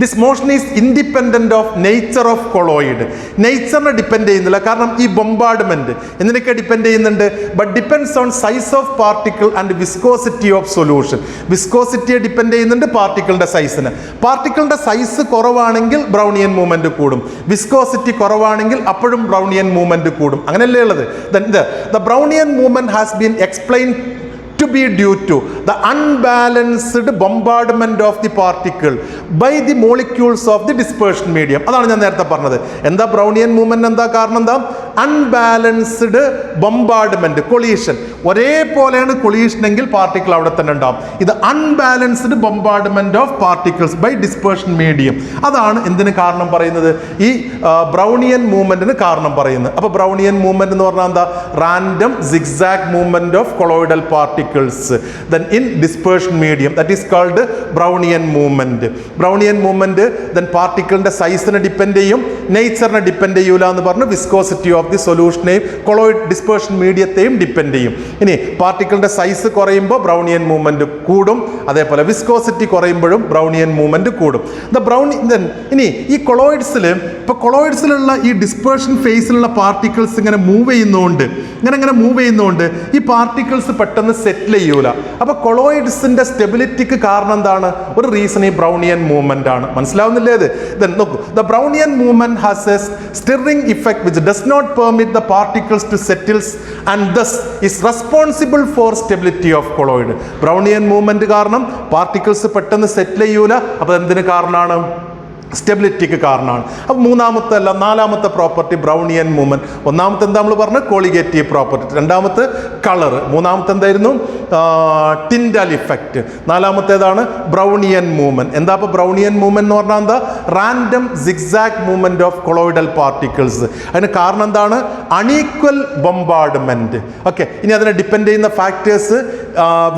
This motion is independent of nature of colloid. നേച്ചറിനെ ഡിപ്പെൻഡ് ചെയ്യുന്നില്ല. കാരണം ഈ ബൊമ്പാർഡ്മെന്റ് എന്തിനൊക്കെ ഡിപ്പെൻഡ് ചെയ്യുന്നുണ്ട്? But depends on size of particle and viscosity of solution. വിസ്കോസിറ്റിയെ ഡിപ്പെൻഡ് ചെയ്യുന്നുണ്ട് പാർട്ടിക്കിളിന്റെ സൈസിന്. പാർട്ടിക്കിളിന്റെ സൈസ് കുറവാണെങ്കിൽ ബ്രൗണിയൻ മൂവ്മെന്റ് കൂടും, വിസ്കോസിറ്റി കുറവാണെങ്കിൽ അപ്പോഴും ബ്രൗണിയൻ മൂവ്മെന്റ് കൂടും. അങ്ങനെയല്ലേ ഉള്ളത്? The Brownian movement has been explained to be due to the unbalanced bombardment of the particle by the molecules of the dispersion medium. അതാണ് ഞാൻ നേരത്തെ പറഞ്ഞത്. എന്താ ബ്രൗണിയൻ മൂവ്മെന്റ്? എന്താ കാരണം? എന്താ? Unbalanced ബൊമ്പാർഡ്മെന്റ്, collision. ഒരേപോലെയാണ് കൊളീഷൻ എങ്കിൽ പാർട്ടിക്കിൾ അവിടെ തന്നെ ഉണ്ടാവും. ഇത് unbalanced ബൊമ്പാർഡ്മെന്റ് of particles by dispersion medium. അതാണ് എന്തിന് കാരണം പറയുന്നത്? ഈ ബ്രൗണിയൻ മൂവ്മെന്റിന് കാരണം പറയുന്നത്. അപ്പൊ ബ്രൗണിയൻ മൂവ്മെന്റ് എന്ന് പറഞ്ഞാൽ എന്താ? Random zigzag movement of colloidal particles then in dispersion medium, that is called Brownian movement. Brownian movement then പാർട്ടിക്കിളിന്റെ സൈസിനെ ഡിപ്പെൻഡ് ചെയ്യും, നേച്ചറിനെ ഡിപ്പെൻഡ് ചെയ്യൂല എന്ന് പറഞ്ഞു. വിസ്കോസിറ്റി ഓഫ് ദി സൊല്യൂഷനെയും കൊളോയിഡ് ഡിസ്പേർഷൻ മീഡിയത്തെയും ഡിപ്പെൻഡ് ചെയ്യും. ഇനി പാർട്ടിക്കിളിന്റെ സൈസ് കുറയുമ്പോൾ ബ്രൗണിയൻ മൂവ്മെന്റ് കൂടും, അതേപോലെ വിസ്കോസിറ്റി കുറയുമ്പോഴും ബ്രൗണിയൻ മൂവ്മെന്റ് കൂടും. ഇനി ഈ കൊളോയിഡ്സിലുള്ള ഈ ഡിസ്പേർഷൻ ഫേസിലുള്ള പാർട്ടിക്കിൾസ് ഇങ്ങനെ മൂവ് ചെയ്യുന്നതുകൊണ്ട് ഈ പാർട്ടിക്കിൾസ് പെട്ടെന്ന് സെറ്റിൽ ചെയ്യൂല. അപ്പൊ കൊളോയിഡ്സിന്റെ സ്റ്റെബിലിറ്റിക്ക് കാരണം എന്താണ്? ഒരു റീസൺ ഈ ബ്രൗണിയൻ മൂവ്മെന്റ് ആണ്. മനസ്സിലാവുന്നില്ലേ? ഇത് നോക്കൂ, the Brownian movement has a stirring effect which does not permit the particles to settles and thus is responsible for stability of colloid. Brownian movement കാരണം പാർട്ടിക്കിൾസ് പെട്ടെന്ന് സെറ്റിൽ ചെയ്യൂല. അപ്പൊ എന്തിന് കാരണമാണ്? സ്റ്റെബിലിറ്റിക്ക് കാരണമാണ്. അപ്പോൾ നാലാമത്തെ പ്രോപ്പർട്ടി ബ്രൗണിയൻ മൂവ്മെന്റ്. ഒന്നാമത്തെ എന്താ നമ്മൾ പറഞ്ഞത്? Colligative property. രണ്ടാമത്തെ കളർ. മൂന്നാമത്തെ എന്തായിരുന്നു? Tyndall effect. നാലാമത്തേതാണ് ബ്രൗണിയൻ മൂവ്മെന്റ്. എന്താ ഇപ്പോൾ ബ്രൗണിയൻ മൂവ്മെന്റ് എന്ന് പറഞ്ഞാൽ എന്താ? Random zigzag movement of colloidal particles. അതിന് കാരണം എന്താണ്? അൺഈക്വൽ ബൊമ്പാർഡ്മെന്റ്. ഓക്കെ, ഇനി അതിനെ ഡിപ്പെൻഡ് ചെയ്യുന്ന ഫാക്ടേഴ്സ്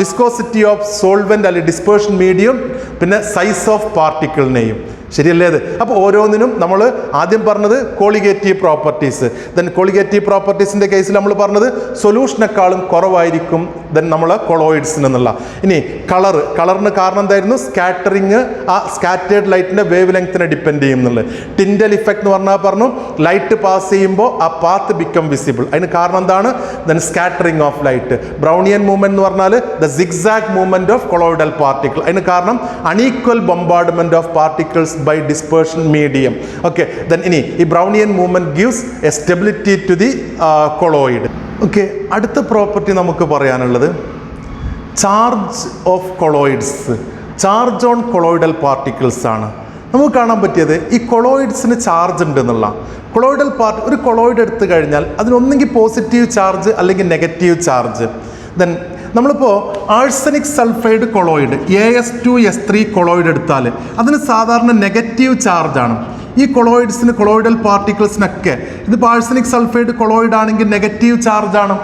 വിസ്കോസിറ്റി ഓഫ് സോൾവെന്റ് അല്ലെങ്കിൽ ഡിസ്പേർഷൻ മീഡിയം, പിന്നെ സൈസ് ഓഫ് പാർട്ടിക്കിളിനെയും. ശരിയല്ലേ? അത് അപ്പോൾ ഓരോന്നിനും നമ്മൾ ആദ്യം പറഞ്ഞത് കോളിഗേറ്റീവ് പ്രോപ്പർട്ടീസ്. ദെൻ കോളിഗേറ്റീവ് പ്രോപ്പർട്ടീസിന്റെ കേസിൽ നമ്മൾ പറഞ്ഞത് സൊല്യൂഷനേക്കാളും കുറവായിരിക്കും ദെൻ നമ്മൾ കൊളോയിഡ്സിന് എന്നുള്ള. ഇനി കളറിന് കാരണം എന്തായിരുന്നു? സ്കാറ്ററിങ്, ആ സ്കാറ്റേർഡ് ലൈറ്റിന്റെ വേവ് ലെങ്ത്തിനെ ഡിപ്പെൻഡ് ചെയ്യും എന്നുള്ളത്. ടിൻഡൽ ഇഫക്റ്റ് എന്ന് പറഞ്ഞു ലൈറ്റ് പാസ് ചെയ്യുമ്പോൾ ആ പാത്ത് ബിക്കം വിസിബിൾ. അതിന് കാരണം എന്താണ്? Then scattering of light. Brownian movement എന്ന് പറഞ്ഞാൽ the zigzag movement of colloidal particle. അതിന് കാരണം unequal bombardment of particles by dispersion medium. Okay, then ഇനി ഈ Brownian movement gives a stability to the colloid. Okay, അടുത്ത പ്രോപ്പർട്ടി നമുക്ക് പറയാനുള്ളത് charge of colloids. Charge on colloidal particles ആണ്. നമുക്ക് കാണാൻ പറ്റിയത് ഈ കൊളോയിഡ്സിന് ചാർജ് ഉണ്ട് എന്നുള്ള. കൊളോയിഡൽ ഒരു കൊളോയിഡ് എടുത്തു കഴിഞ്ഞാൽ അതിനൊന്നെങ്കിൽ പോസിറ്റീവ് ചാർജ് അല്ലെങ്കിൽ നെഗറ്റീവ് ചാർജ്. ദെൻ നമ്മളിപ്പോൾ arsenic sulphide colloid AS2S3 colloid എടുത്താൽ അതിന് സാധാരണ നെഗറ്റീവ് ചാർജാണ്. ഈ കൊളോയിഡ്സിന്, കൊളോയിഡൽ പാർട്ടിക്കിൾസിനൊക്കെ ഇതിപ്പോൾ ആഴ്സനിക് സൾഫൈഡ് കൊളോയിഡ് ആണെങ്കിൽ നെഗറ്റീവ് ചാർജാണ്.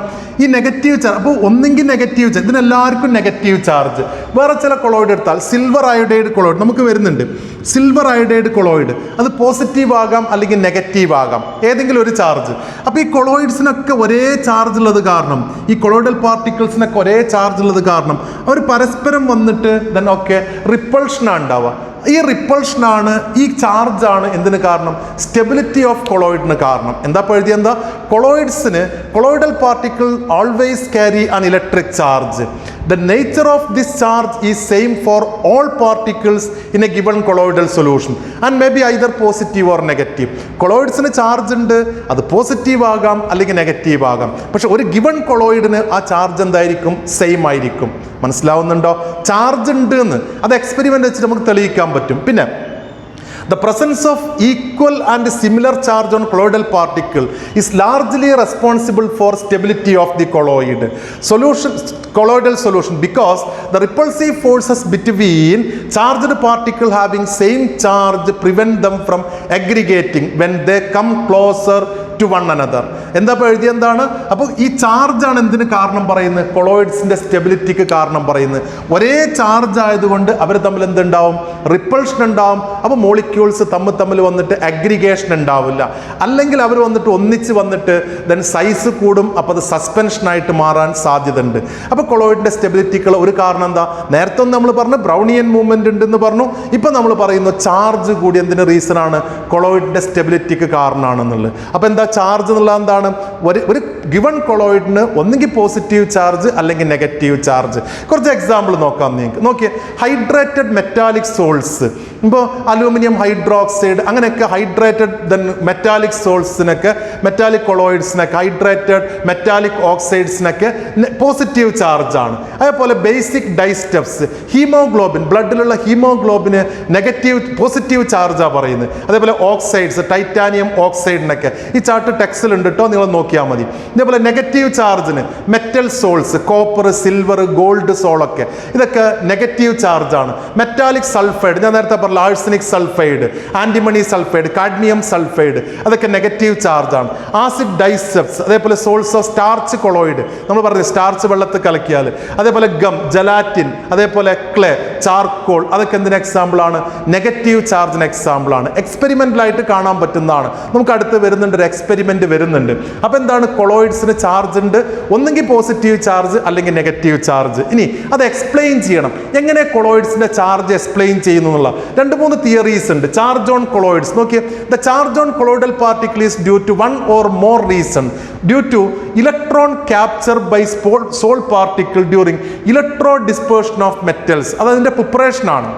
ഈ നെഗറ്റീവ് ചാർജ് അപ്പോൾ ഒന്നെങ്കിൽ നെഗറ്റീവ് ചാർജ്, ഇതിനെല്ലാവർക്കും നെഗറ്റീവ് ചാർജ്. വേറെ ചില കൊളോയിഡ് എടുത്താൽ സിൽവർ അയോഡൈഡ് കൊളോയിഡ് നമുക്ക് വരുന്നുണ്ട്. സിൽവർ അയോഡൈഡ് കൊളോയിഡ് അത് പോസിറ്റീവ് ആകാം അല്ലെങ്കിൽ നെഗറ്റീവ് ആകാം, ഏതെങ്കിലും ഒരു ചാർജ്. അപ്പോൾ ഈ കൊളോയിഡ്സിനൊക്കെ ഒരേ ചാർജ് ഉള്ളത് കാരണം, ഈ കൊളോയിഡൽ പാർട്ടിക്കിൾസിനൊക്കെ ഒരേ ചാർജ് ഉള്ളത് കാരണം അവർ പരസ്പരം വന്നിട്ട് ദെൻ ഒക്കെ റിപ്പൾഷനാണ് ഉണ്ടാവുക. ഈ റിപ്പൾഷനാണ്, ഈ ചാർജാണ് എന്തിന് കാരണം? സ്റ്റെബിലിറ്റി ഓഫ് കൊളോയിഡിന് കാരണം. എന്താ എഴുതിയ എന്താ? കൊളോയിഡ്സിന് colloidal particle always carry an electric charge. The nature of this charge is same for all particles in a given colloidal solution and may be either positive or negative. കൊളോയിഡ്സിന് charge ഉണ്ട്, അത് positive ആകാം അല്ലെങ്കിൽ negative ആകാം. പക്ഷെ ഒരു given കൊളോയിഡിന് ആ charge എന്തായിരിക്കും? സെയിം ആയിരിക്കും. മനസ്സിലാവുന്നുണ്ടോ? ചാർജ് ഉണ്ട് എന്ന് അത് എക്സ്പെരിമെന്റ് വെച്ചിട്ട് നമുക്ക് തെളിയിക്കാൻ പറ്റും. പിന്നെ the presence of equal and similar charge on colloidal particle is largely responsible for stability of the colloidal solution because the repulsive forces between charged particle having same charge prevent them from aggregating when they come closer to one another. എന്താ എഴുതി എന്താണ്? അപ്പോൾ ഈ ചാർജാണ് എന്തിന് കാരണം പറയുന്നത്? കൊളോയിഡ്സിന്റെ സ്റ്റെബിലിറ്റിക്ക് കാരണം പറയുന്നത്. ഒരേ ചാർജ് ആയതുകൊണ്ട് അവർ തമ്മിൽ എന്തുണ്ടാവും? റിപ്പൾഷൻ ഉണ്ടാവും. അപ്പോൾ മോളിക്യൂൾസ് തമ്മിൽ വന്നിട്ട് അഗ്രിഗേഷൻ ഉണ്ടാവില്ല. അല്ലെങ്കിൽ അവർ വന്നിട്ട് ഒന്നിച്ച് വന്നിട്ട് ദെൻ സൈസ് കൂടും. അപ്പോൾ അത് സസ്പെൻഷനായിട്ട് മാറാൻ സാധ്യതയുണ്ട്. അപ്പോൾ കൊളോയിഡിന്റെ സ്റ്റെബിലിറ്റിക്കുള്ള ഒരു കാരണം എന്താ? നേരത്തെ നമ്മൾ പറഞ്ഞു ബ്രൗണിയൻ മൂവ്മെന്റ് ഉണ്ടെന്ന് പറഞ്ഞു. ഇപ്പം നമ്മൾ പറയുന്നു ചാർജ് കൂടി എന്തിന് റീസൺ ആണ്? കൊളോയിഡിന്റെ സ്റ്റെബിലിറ്റിക്ക് കാരണമാണെന്നുള്ളത്. അപ്പോൾ എന്താ ചാർജ് എന്നുള്ള എന്താണ്? ഒരു ഗിവൺ കൊളോയിഡിന് ഒന്നെങ്കിൽ പോസിറ്റീവ് ചാർജ് അല്ലെങ്കിൽ നെഗറ്റീവ് ചാർജ്. കുറച്ച് എക്സാമ്പിൾ നോക്കാം. നിങ്ങൾക്ക് നോക്കിയേ, ഹൈഡ്രേറ്റഡ് മെറ്റാലിക് സോൾട്സ്, ഇപ്പോൾ അലൂമിനിയം ഹൈഡ്രോക്സൈഡ് അങ്ങനെയൊക്കെ ഹൈഡ്രേറ്റഡ് ദെൻ മെറ്റാലിക് സോൾട്സിനൊക്കെ, മെറ്റാലിക് കൊളോയിഡ്സിനൊക്കെ, ഹൈഡ്രേറ്റഡ് മെറ്റാലിക് ഓക്സൈഡ്സിനൊക്കെ പോസിറ്റീവ് ചാർജാണ്. അതേപോലെ ബേസിക് ഡൈസ്റ്റഫ്സ്, ഹീമോഗ്ലോബിൻ, ബ്ലഡിലുള്ള ഹീമോഗ്ലോബിന് പോസിറ്റീവ് ചാർജാണ് പറയുന്നത്. അതേപോലെ ഓക്സൈഡ്സ്, ടൈറ്റാനിയം ഓക്സൈഡിനൊക്കെ ഈ ചാർട്ട് ടെക്സ്റ്റിലുണ്ട് കേട്ടോ, നിങ്ങൾ നോക്കിയാൽ മതി. ഇതേപോലെ നെഗറ്റീവ് ചാർജിന് metal sols, copper, silver, gold സോളൊക്കെ ഇതൊക്കെ നെഗറ്റീവ് ചാർജാണ്. മെറ്റാലിക് സൾഫൈഡ്, ഞാൻ നേരത്തെ പറഞ്ഞ arsenic sulphide, antimony sulphide, cadmium sulphide അതൊക്കെ നെഗറ്റീവ് ചാർജാണ്. ആസിഡ് ഡൈസ്റ്റഫ്സ്, അതേപോലെ സോൾസ് ഓഫ് സ്റ്റാർച്ച് കൊളോയിഡ്, നമ്മൾ പറഞ്ഞു സ്റ്റാർച്ച് വെള്ളത്തിൽ കലക്കിയാൽ, അതേപോലെ ഗം, ജലാറ്റിൻ, അതേപോലെ ക്ലേ, ചാർക്കോൾ അതൊക്കെ എന്തിന് എക്സാമ്പിൾ ആണ്? നെഗറ്റീവ് ചാർജിന് എക്സാമ്പിൾ ആണ്. എക്സ്പെരിമെന്റലായിട്ട് കാണാൻ പറ്റുന്നതാണ്. നമുക്ക് അടുത്ത് വരുന്നുണ്ട്, ഒരു എക്സ്പെരിമെന്റ് വരുന്നുണ്ട്. അപ്പൊ എന്താണ്? കൊളോയിഡ്സിന് ചാർജ് ഉണ്ട്, ഒന്നെങ്കിൽ പോസിറ്റീവ് ചാർജ് അല്ലെങ്കിൽ നെഗറ്റീവ് ചാർജ്. ഇനി അത് എക്സ്പ്ലെയിൻ ചെയ്യണം. എങ്ങനെ കൊളോയിഡ്സിന്റെ ചാർജ് എക്സ്പ്ലെയിൻ ചെയ്യുന്നു എന്നുള്ള 2-3 തിയറീസ് ഉണ്ട്. ചാർജ് ഓൺ കൊളോയിഡ്സ് നോക്കിയേ, the charge on colloidal particle is due to one or more reason. Due to electron capture by sol particle during electro dispersion of metals. അത് അതിന്റെ preparation ആണ്.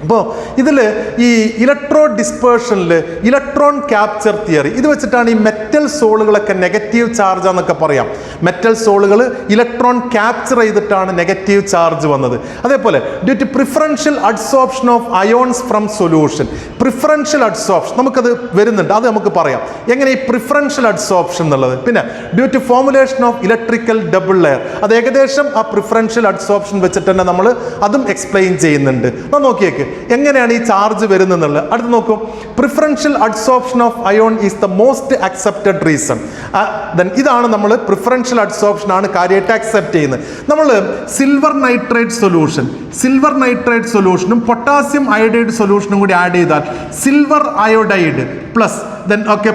അപ്പോൾ ഇതിൽ ഈ ഇലക്ട്രോ ഡിസ്പേർഷനിൽ ഇലക്ട്രോൺ ക്യാപ്ചർ തിയറി ഇത് വെച്ചിട്ടാണ് ഈ മെറ്റൽ സോളുകളൊക്കെ നെഗറ്റീവ് ചാർജ് എന്നൊക്കെ പറയാം. മെറ്റൽ സോളുകൾ ഇലക്ട്രോൺ ക്യാപ്ചർ ചെയ്തിട്ടാണ് നെഗറ്റീവ് ചാർജ് വന്നത്. അതേപോലെ due to preferential adsorption of ions from solution, preferential adsorption നമുക്കത് വരുന്നുണ്ട്, അത് നമുക്ക് പറയാം എങ്ങനെ ഈ പ്രിഫറൻഷ്യൽ അഡ്സോർപ്ഷൻ എന്നുള്ളത്. പിന്നെ due to formulation of electrical double layer, അത് ഏകദേശം ആ പ്രിഫറൻഷ്യൽ അഡ്സോർപ്ഷൻ വെച്ചിട്ട് തന്നെ നമ്മൾ അതും എക്സ്പ്ലെയിൻ ചെയ്യുന്നുണ്ട്. നോക്കിയേക്ക് എങ്ങനെയാണ് ഈ ചാർജ് വരുന്നത്. അടുത്ത് നോക്കൂ, preferential adsorption of ion is the most accepted reason. ഇതാണ് നമ്മൾ പ്രിഫറൻഷ്യൽ അഡ്സോർപ്ഷൻ ആണ് കാര്യമായിട്ട് അക്സെപ്റ്റ് ചെയ്യുന്നത്. നമ്മൾ സിൽവർ നൈട്രേറ്റ് സൊല്യൂഷനും പൊട്ടാസ്യം അയോഡൈഡ് സൊല്യൂഷനും കൂടി ആഡ് ചെയ്താൽ silver iodide plus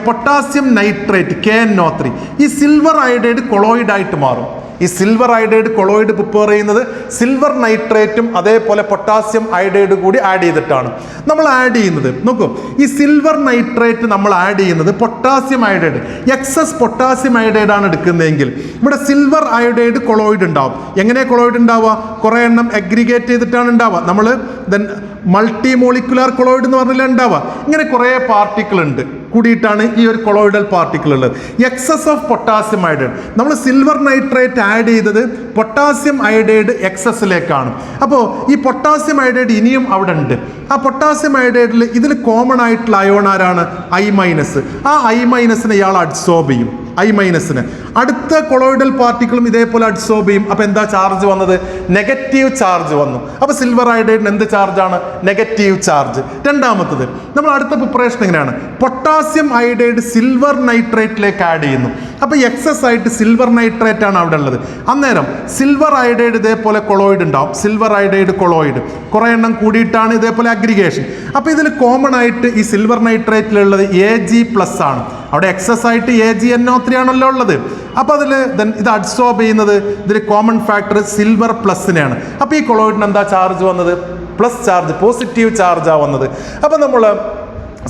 potassium nitrate KNO3, ഈ സിൽവർ അയോഡൈഡ് കൊളോയിഡ് ആയിട്ട് മാറും. ഈ സിൽവർ അയോഡൈഡ് കൊളോയിഡ് പ്രിപ്പയർ ചെയ്യുന്നത് സിൽവർ നൈട്രേറ്റും അതേപോലെ പൊട്ടാസ്യം അയോഡൈഡ് കൂടി ആഡ് ചെയ്തിട്ടാണ് നമ്മൾ ആഡ് ചെയ്യുന്നത്. നോക്കൂ, ഈ സിൽവർ നൈട്രേറ്റ് നമ്മൾ ആഡ് ചെയ്യുന്നത് potassium iodide, excess potassium iodide ആണ് എടുക്കുന്നതെങ്കിൽ ഇവിടെ സിൽവർ അയോഡൈഡ് കൊളോയിഡ് ഉണ്ടാവും. എങ്ങനെ കൊളോയിഡ് ഉണ്ടാവുക? കുറേ എണ്ണം അഗ്രിഗേറ്റ് ചെയ്തിട്ടാണ് ഉണ്ടാവുക. നമ്മൾ ദെൻ മൾട്ടി മോളിക്കുലാർ കൊളോയിഡ് എന്ന് പറഞ്ഞാൽ ഉണ്ടാവുക. ഇങ്ങനെ കുറേ പാർട്ടിക്കിൾ ഉണ്ട് കൂടിയിട്ടാണ് ഈ ഒരു കൊളോയിഡൽ പാർട്ടിക്കിൾ ഉള്ളത്. എക്സസ് ഓഫ് പൊട്ടാസ്യം അയോഡൈഡ്, നമ്മൾ സിൽവർ നൈട്രേറ്റ് ആഡ് ചെയ്തത് പൊട്ടാസ്യം അയോഡൈഡ് എക്സസിലേക്കാണ്. അപ്പോൾ ഈ പൊട്ടാസ്യം അയോഡൈഡ് ഇനിയും അവിടെ ഉണ്ട്. ആ പൊട്ടാസ്യം അയോഡൈഡിൽ ഇതിൽ കോമൺ ആയിട്ടുള്ള അയോൺ ആരാണ്? I-. ആ I- ഇയാൾ അഡ്സോർബ് ചെയ്യും. I- അടുത്ത കൊളോയിഡൽ പാർട്ടിക്കിളും ഇതേപോലെ അഡ്സോർബ് ചെയ്യും. അപ്പോൾ എന്താ ചാർജ് വന്നത്? നെഗറ്റീവ് ചാർജ് വന്നു. അപ്പോൾ സിൽവർ അയോഡൈഡിന് എന്ത് ചാർജാണ്? Negative charge. രണ്ടാമത്തത് നമ്മൾ അടുത്ത പ്രിപ്പറേഷൻ എങ്ങനെയാണ്? പൊട്ടാസ്യം അയോഡൈഡ് സിൽവർ നൈട്രേറ്റിലേക്ക് ആഡ് ചെയ്യുന്നു. അപ്പോൾ എക്സസ് ആയിട്ട് സിൽവർ നൈട്രേറ്റ് ആണ് അവിടെ ഉള്ളത്. അന്നേരം സിൽവർ അയോഡൈഡ് ഇതേപോലെ കൊളോയിഡ് ഉണ്ടാവും. സിൽവർ അയോഡൈഡ് കൊളോയിഡ് കുറേ എണ്ണം കൂടിയിട്ടാണ് ഇതേപോലെ അഗ്രിഗേഷൻ. അപ്പോൾ ഇതിൽ കോമൺ ആയിട്ട് ഈ സിൽവർ നൈട്രേറ്റിലുള്ളത് Ag+ ആണ്. അവിടെ എക്സസ് ആയിട്ട് AgNO3 ആണല്ലോ ഉള്ളത്. അപ്പോൾ അതിൽ ഇത് അഡ്സോർബ് ചെയ്യുന്നത് ഇതിൽ കോമൺ ഫാക്ടർ സിൽവർ പ്ലസിനെയാണ്. അപ്പോൾ ഈ കൊളോയിഡിന് എന്താ ചാർജ് വന്നത്? പ്ലസ് ചാർജ്, പോസിറ്റീവ് ചാർജാണ് വന്നത്. അപ്പോൾ നമ്മൾ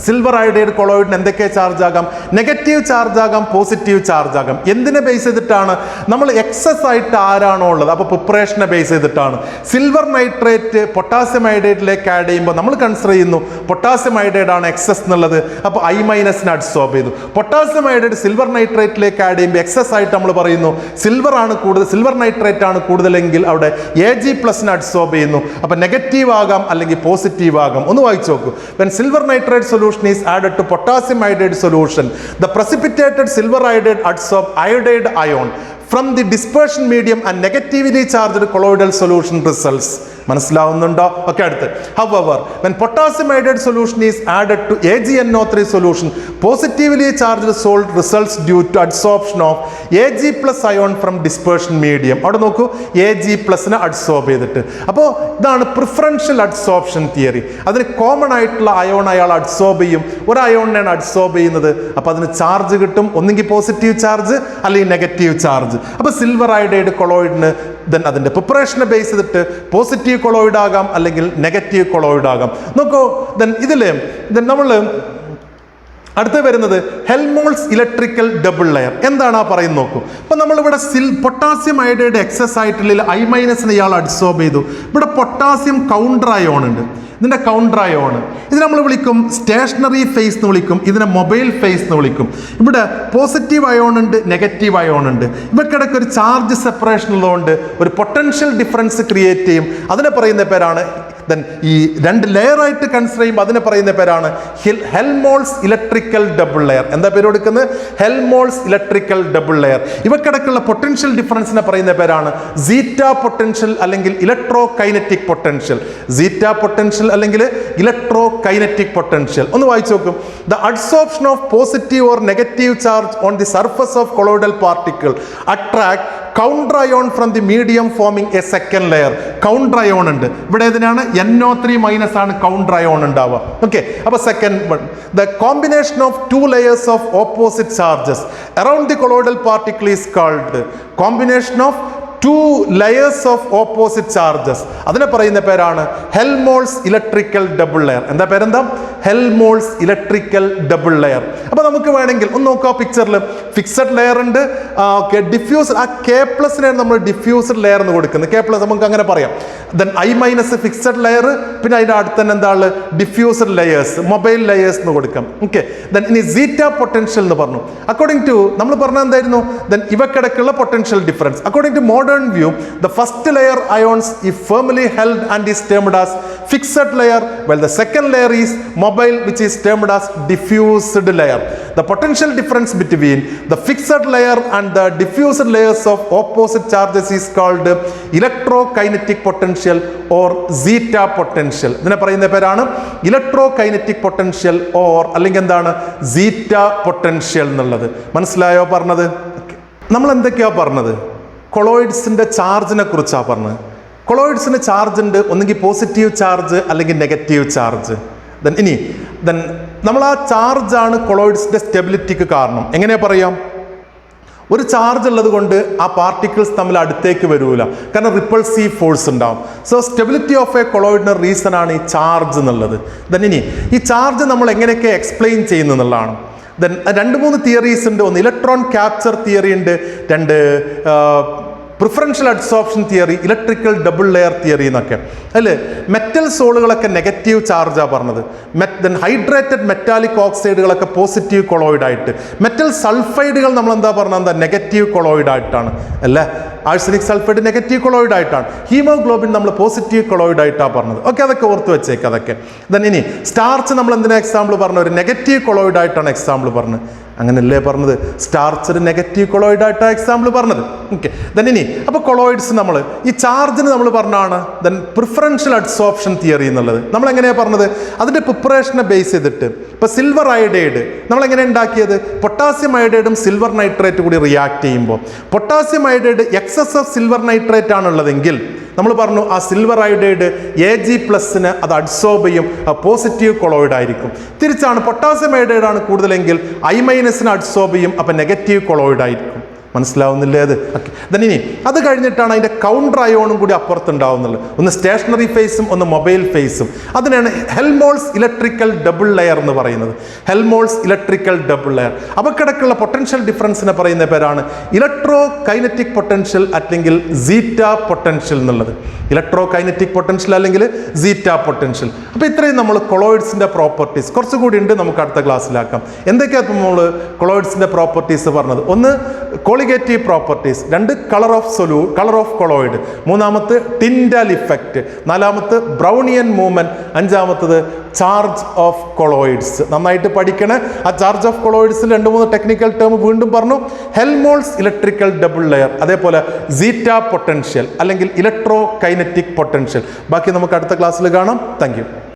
സിൽവർ അയോഡൈഡ് കൊളോയിഡിന് എന്തൊക്കെ ചാർജ് ആകാം? നെഗറ്റീവ് ചാർജ് ആകാം, പോസിറ്റീവ് ചാർജ് ആകാം. എന്തിനെ ബേസ് ചെയ്തിട്ടാണ്? നമ്മൾ എക്സസ് ആയിട്ട് ആരാണോ ഉള്ളത്, അപ്പോൾ പ്രിപ്പറേഷനെ ബേസ് ചെയ്തിട്ടാണ്. സിൽവർ നൈട്രേറ്റ് പൊട്ടാസ്യം അയോഡൈഡിലേക്ക് ആഡ് ചെയ്യുമ്പോൾ നമ്മൾ കൺസിഡർ ചെയ്യുന്നു പൊട്ടാസ്യം അയോഡൈഡ് ആണ് എക്സസ് എന്നുള്ളത്, അപ്പോൾ I- അഡ്സോർബ് ചെയ്തു. പൊട്ടാസ്യം അയോഡൈഡ് സിൽവർ നൈട്രേറ്റിലേക്ക് ആഡ് ചെയ്യുമ്പോൾ എക്സസ് ആയിട്ട് നമ്മൾ പറയുന്നു സിൽവർ ആണ് കൂടുതൽ, സിൽവർ നൈട്രേറ്റ് ആണ് കൂടുതലെങ്കിൽ അവിടെ Ag+ അഡ്സോർബ് ചെയ്യുന്നു. അപ്പോൾ നെഗറ്റീവ് ആകാം അല്ലെങ്കിൽ പോസിറ്റീവ് ആകാം. ഒന്ന് വായിച്ചു നോക്കൂ. When silver nitrate solution is added to potassium iodide solution, the precipitated silver iodide adsorb iodide ion from the dispersion medium and negatively charged colloidal solution results. മനസ്സിലാവുന്നുണ്ടോ? ഒക്കെ അടുത്ത്. However, when potassium iodide solution is added to AgNO3 solution, positively charged salt results due to adsorption of Ag+ ion from dispersion medium. അവിടെ നോക്കൂ, Ag+ adsorb ചെയ്തിട്ട്. അപ്പോൾ ഇതാണ് preferential adsorption theory. അതിന് common ആയിട്ടുള്ള അയോൺ അയാൾ അഡ്സോർബ് ചെയ്യും, ഒരു അയോണിനാണ് അഡ്സോർബ് ചെയ്യുന്നത്. അപ്പോൾ അതിന് ചാർജ് കിട്ടും, ഒന്നെങ്കിൽ പോസിറ്റീവ് ചാർജ് അല്ലെങ്കിൽ നെഗറ്റീവ് ചാർജ്. അപ്പോൾ സിൽവർ അയോഡൈഡ് കൊളോയിഡിന് ദെൻ അതിൻ്റെ പ്രിപ്പറേഷനെ ബേസ് ചെയ്തിട്ട് പോസിറ്റീവ് കൊളോയിഡ് ആകാം അല്ലെങ്കിൽ നെഗറ്റീവ് കൊളോയിഡ് ആകാം. നോക്കൂ, ദെൻ നമ്മൾ അടുത്ത് വരുന്നത് ഹെൽമോൾട്സ് ഇലക്ട്രിക്കൽ ഡബിൾ ലെയർ. എന്താണ് ആ പറയുന്നത് നോക്കൂ. അപ്പോൾ നമ്മളിവിടെ പൊട്ടാസ്യം അയോഡൈഡ് എക്സസ് ആയിട്ടുള്ള I- ഇയാൾ അഡ്സോർബ് ചെയ്തു. ഇവിടെ പൊട്ടാസ്യം കൗണ്ടർ അയോൺ ഉണ്ട്, ഇതിൻ്റെ കൗണ്ടർ അയോൺ. ഇത് നമ്മൾ വിളിക്കും സ്റ്റേഷനറി ഫേസ് എന്ന് വിളിക്കും, ഇതിനെ മൊബൈൽ ഫേസ് എന്ന് വിളിക്കും. ഇവിടെ പോസിറ്റീവ് അയോൺ ഉണ്ട്, നെഗറ്റീവ് അയോൺ ഉണ്ട്. ഇവക്കിടയ്ക്ക് ഒരു ചാർജ് സെപ്പറേഷൻ ഉള്ളതുകൊണ്ട് ഒരു പൊട്ടൻഷ്യൽ ഡിഫറൻസ് ക്രിയേറ്റ് ചെയ്യും. അതിനെ പറയുന്ന പേരാണ് ദെൻ ഈ രണ്ട് ലെയർ ആയിട്ട് കൺസിഡർ ചെയ്യുമ്പോൾ അതിനെ പറയുന്ന പേരാണ് ഹെൽമോൾട്സ് ഇലക്ട്രിക്കൽ ഡബിൾ ലെയർ. എന്താ പേര് കൊടുക്കുന്നത്? ഹെൽമോൾട്സ് ഇലക്ട്രിക്കൽ ഡബിൾ ലെയർ. ഇവക്കിടയ്ക്കുള്ള പൊട്ടൻഷ്യൽ ഡിഫറൻസിനെ പറയുന്ന പേരാണ് സീറ്റ പൊട്ടൻഷ്യൽ അല്ലെങ്കിൽ ഇലക്ട്രോ കൈനറ്റിക് പൊട്ടൻഷ്യൽ. സീറ്റ പൊട്ടൻഷ്യൽ അല്ലെങ്കിൽ ഇലക്ട്രോ കൈനറ്റിക് പൊട്ടൻഷ്യൽ. ഒന്ന് വായിച്ചു നോക്കും. The adsorption of positive or negative charge on the surface of colloidal particle attract counter ion from the medium foaming A second layer. Counter ion ഉണ്ട് ഇവിടെ. ഇതിനാണ് NO3- ആണ് counter ion ഉണ്ടാവുക. Okay, അപ്പോൾ second one, the combination of 2 layers of opposite charges around the colloidal particle is called combination of 2 layers of opposite charges. അതിനെ പറയുന്ന പേരാണ് ഹെൽമോൾട്സ് electrical double layer. എന്താ പേരെന്താ? ഹെൽമോൾട്സ് ഇലക്ട്രിക്കൽ ഡബിൾ ലെയർ. അപ്പോൾ നമുക്ക് വേണമെങ്കിൽ ഒന്ന് നോക്കാം പിക്ചറിൽ. ഫിക്സഡ് ലെയർ ഉണ്ട്, ഡിഫ്യൂസ്. ആ K+ നമ്മൾ ഡിഫ്യൂസ്ഡ് ലെയർ എന്ന് കൊടുക്കുന്നത്. K+ നമുക്ക് അങ്ങനെ പറയാം. ദെൻ I- ഫിക്സഡ് ലെയർ, പിന്നെ അതിൻ്റെ അടുത്ത് തന്നെ എന്താണ് ഡിഫ്യൂസ്ഡ് ലെയേഴ്സ്, മൊബൈൽ ലെയേഴ്സ് എന്ന് കൊടുക്കാം. ഓക്കെ, ദെൻ ഇനി സീറ്റ പൊട്ടൻഷ്യൽ എന്ന് പറഞ്ഞു. അക്കോർഡിംഗ് ടു നമ്മൾ പറഞ്ഞത് എന്തായിരുന്നു? ദെൻ ഇവക്കിടയ്ക്കുള്ള potential difference. According to modern view, the first layer ions is firmly held and is termed as fixed layer, while the second layer is mobile, which is termed as diffused layer. The potential difference between the fixed layer and the diffused layers of opposite charges is called electrokinetic potential or zeta potential. ഇതിനെ പറയുന്ന പേരാണ് ഇലക്ട്രോകൈനറ്റിക് potential or അല്ലെങ്കിൽ എന്താണ് സീറ്റ potential എന്നുള്ളത്. മനസ്സിലായോ പറഞ്ഞത്? നമ്മൾ എന്തൊക്കെയാ പറഞ്ഞത്? കൊളോയിഡ്സിൻ്റെ ചാർജിനെ കുറിച്ചാണ് പറഞ്ഞത്. കൊളോയിഡ്സിന് ചാർജ് ഉണ്ട്, ഒന്നുകിൽ പോസിറ്റീവ് ചാർജ് അല്ലെങ്കിൽ നെഗറ്റീവ് ചാർജ്. ദെൻ നമ്മൾ ആ ചാർജാണ് കൊളോയിഡ്സിൻ്റെ സ്റ്റെബിലിറ്റിക്ക് കാരണം. എങ്ങനെയാ പറയാം? ഒരു ചാർജ് ഉള്ളത് കൊണ്ട് ആ പാർട്ടിക്കിൾസ് തമ്മിൽ അടുത്തേക്ക് വരൂല, കാരണം റിപ്പൾസീവ് ഫോഴ്സ് ഉണ്ടാവും. സോ സ്റ്റെബിലിറ്റി ഓഫ് എ കൊളോയിഡിന് റീസൺ ആണ് ഈ ചാർജ് എന്നുള്ളത്. ദെൻ ഈ ചാർജ് നമ്മൾ എങ്ങനെയൊക്കെ എക്സ്പ്ലെയിൻ ചെയ്യുന്നു എന്നുള്ളതാണ്. ദെൻ 2-3 തിയറീസ് ഉണ്ട്. ഒന്ന് ഇലക്ട്രോൺ ക്യാപ്ചർ തിയറി ഉണ്ട്, 2 preferential adsorption theory, electrical double layer theory എന്നൊക്കെ. അതിൽ മെറ്റൽ സോളുകളൊക്കെ നെഗറ്റീവ് ചാർജാണ് പറഞ്ഞത്. ദെൻ ഹൈഡ്രേറ്റഡ് മെറ്റാലിക് ഓക്സൈഡുകളൊക്കെ പോസിറ്റീവ് കൊളോയിഡായിട്ട്, മെറ്റൽ സൾഫൈഡുകൾ നമ്മൾ എന്താ പറഞ്ഞത്? എന്താ നെഗറ്റീവ് കൊളോയിഡായിട്ടാണ് അല്ലേ? ആഴ്സനിക് സൾഫൈഡ് നെഗറ്റീവ് കൊളോയിഡായിട്ടാണ്. ഹീമോഗ്ലോബിൻ നമ്മൾ പോസിറ്റീവ് കൊളോയിഡായിട്ടാണ് പറഞ്ഞത്. ഓക്കെ, അതൊക്കെ ഓർത്ത് വെച്ചേക്ക് അതൊക്കെ. ദെൻ ഇനി സ്റ്റാർച്ച് നമ്മൾ എന്തിനാ എക്സാമ്പിൾ പറഞ്ഞു? ഒരു നെഗറ്റീവ് കൊളോയിഡായിട്ടാണ് എക്സാമ്പിൾ പറഞ്ഞത്. അങ്ങനല്ലേ പറഞ്ഞത്? സ്റ്റാർച്ച് ഒരു നെഗറ്റീവ് കൊളോയിഡായിട്ടാണ് എക്സാമ്പിൾ പറഞ്ഞത്. ഓക്കെ, ദെൻ ഇനി അപ്പോൾ കൊളോയിഡ്സ് നമ്മൾ ഈ ചാർജിന് നമ്മൾ പറഞ്ഞാണ് ദെൻ പ്രിഫറൻഷ്യൽ അഡ്സോർപ്ഷൻ തിയറി എന്നുള്ളത്. നമ്മൾ എങ്ങനെയാണ് പറഞ്ഞത്? അതിൻ്റെ പ്രിപ്പറേഷനെ ബേസ് ചെയ്തിട്ട് ഇപ്പോൾ സിൽവർ അയോഡൈഡ് നമ്മൾ എങ്ങനെ ഉണ്ടാക്കിയത്? പൊട്ടാസ്യം അയോഡൈഡും സിൽവർ നൈട്രേറ്റ് കൂടി റിയാക്ട് ചെയ്യുമ്പോൾ potassium iodide excess of silver nitrate ആണുള്ളതെങ്കിൽ നമ്മൾ പറഞ്ഞു ആ സിൽവർ അയോഡൈഡ് Ag+ അത് അഡ്സോർബ് ചെയ്യും, പോസിറ്റീവ് കൊളോയിഡ് ആയിരിക്കും. തിരിച്ചാണ് പൊട്ടാസ്യം അയോഡൈഡ് ആണ് കൂടുതലെങ്കിൽ I- അഡ്സോർബ് ചെയ്യും, അപ്പം നെഗറ്റീവ് കൊളോയിഡ് ആയിരിക്കും. മനസ്സിലാവുന്നില്ലേ അത്? ഓക്കെ, ദെൻ ഇനി അത് കഴിഞ്ഞിട്ടാണ് അതിൻ്റെ കൗണ്ടർ അയോണും കൂടി അപ്പുറത്തുണ്ടാവുന്നുള്ളത്. ഒന്ന് സ്റ്റേഷനറി ഫേസും ഒന്ന് മൊബൈൽ ഫേസും. അതിനാണ് ഹെൽമോൾസ് ഇലക്ട്രിക്കൽ ഡബിൾ ലെയർ എന്ന് പറയുന്നത്. Helmholtz electrical double layer. അവക്കിടക്കുള്ള potential ഡിഫറൻസിനെ പറയുന്ന പേരാണ് ഇലക്ട്രോ കൈനറ്റിക് പൊട്ടൻഷ്യൽ അല്ലെങ്കിൽ സീറ്റ പൊട്ടൻഷ്യൽ എന്നുള്ളത്. ഇലക്ട്രോ കൈനറ്റിക് പൊട്ടൻഷ്യൽ അല്ലെങ്കിൽ സീറ്റ പൊട്ടൻഷ്യൽ. അപ്പോൾ ഇത്രയും നമ്മൾ കൊളോയിഡ്സിൻ്റെ പ്രോപ്പർട്ടീസ്, കുറച്ചുകൂടി ഉണ്ട്, നമുക്ക് അടുത്ത ക്ലാസ്സിലാക്കാം. എന്തൊക്കെയാണ് നമ്മൾ കൊളോയിഡ്സിൻ്റെ പ്രോപ്പർട്ടീസ് പറഞ്ഞത്? ഒന്ന് കോളിഗേറ്റീവ് പ്രോപ്പർട്ടീസ്, രണ്ട് കളർ ഓഫ് കൊളോയിഡ്, മൂന്നാമത് ടിൻഡൽ ഇഫക്റ്റ്, നാലാമത് ബ്രൗണിയൻ മൂവ്മെന്റ്, അഞ്ചാമത്തത് ചാർജ് ഓഫ് കൊളോയിഡ്സ്. നന്നായിട്ട് പഠിക്കണേ. ആ ചാർജ് ഓഫ് കൊളോയിഡ്സിൽ 2-3 ടെക്നിക്കൽ ടേം വീണ്ടും പറഞ്ഞു. ഹെൽമോൾസ് ഇലക്ട്രിക്കൽ ഡബിൾ ലെയർ, അതേപോലെ സീറ്റ പൊട്ടൻഷ്യൽ അല്ലെങ്കിൽ ഇലക്ട്രോ കൈനറ്റിക് പൊട്ടൻഷ്യൽ. ബാക്കി നമുക്ക് അടുത്ത ക്ലാസ്സിൽ കാണാം. Thank U.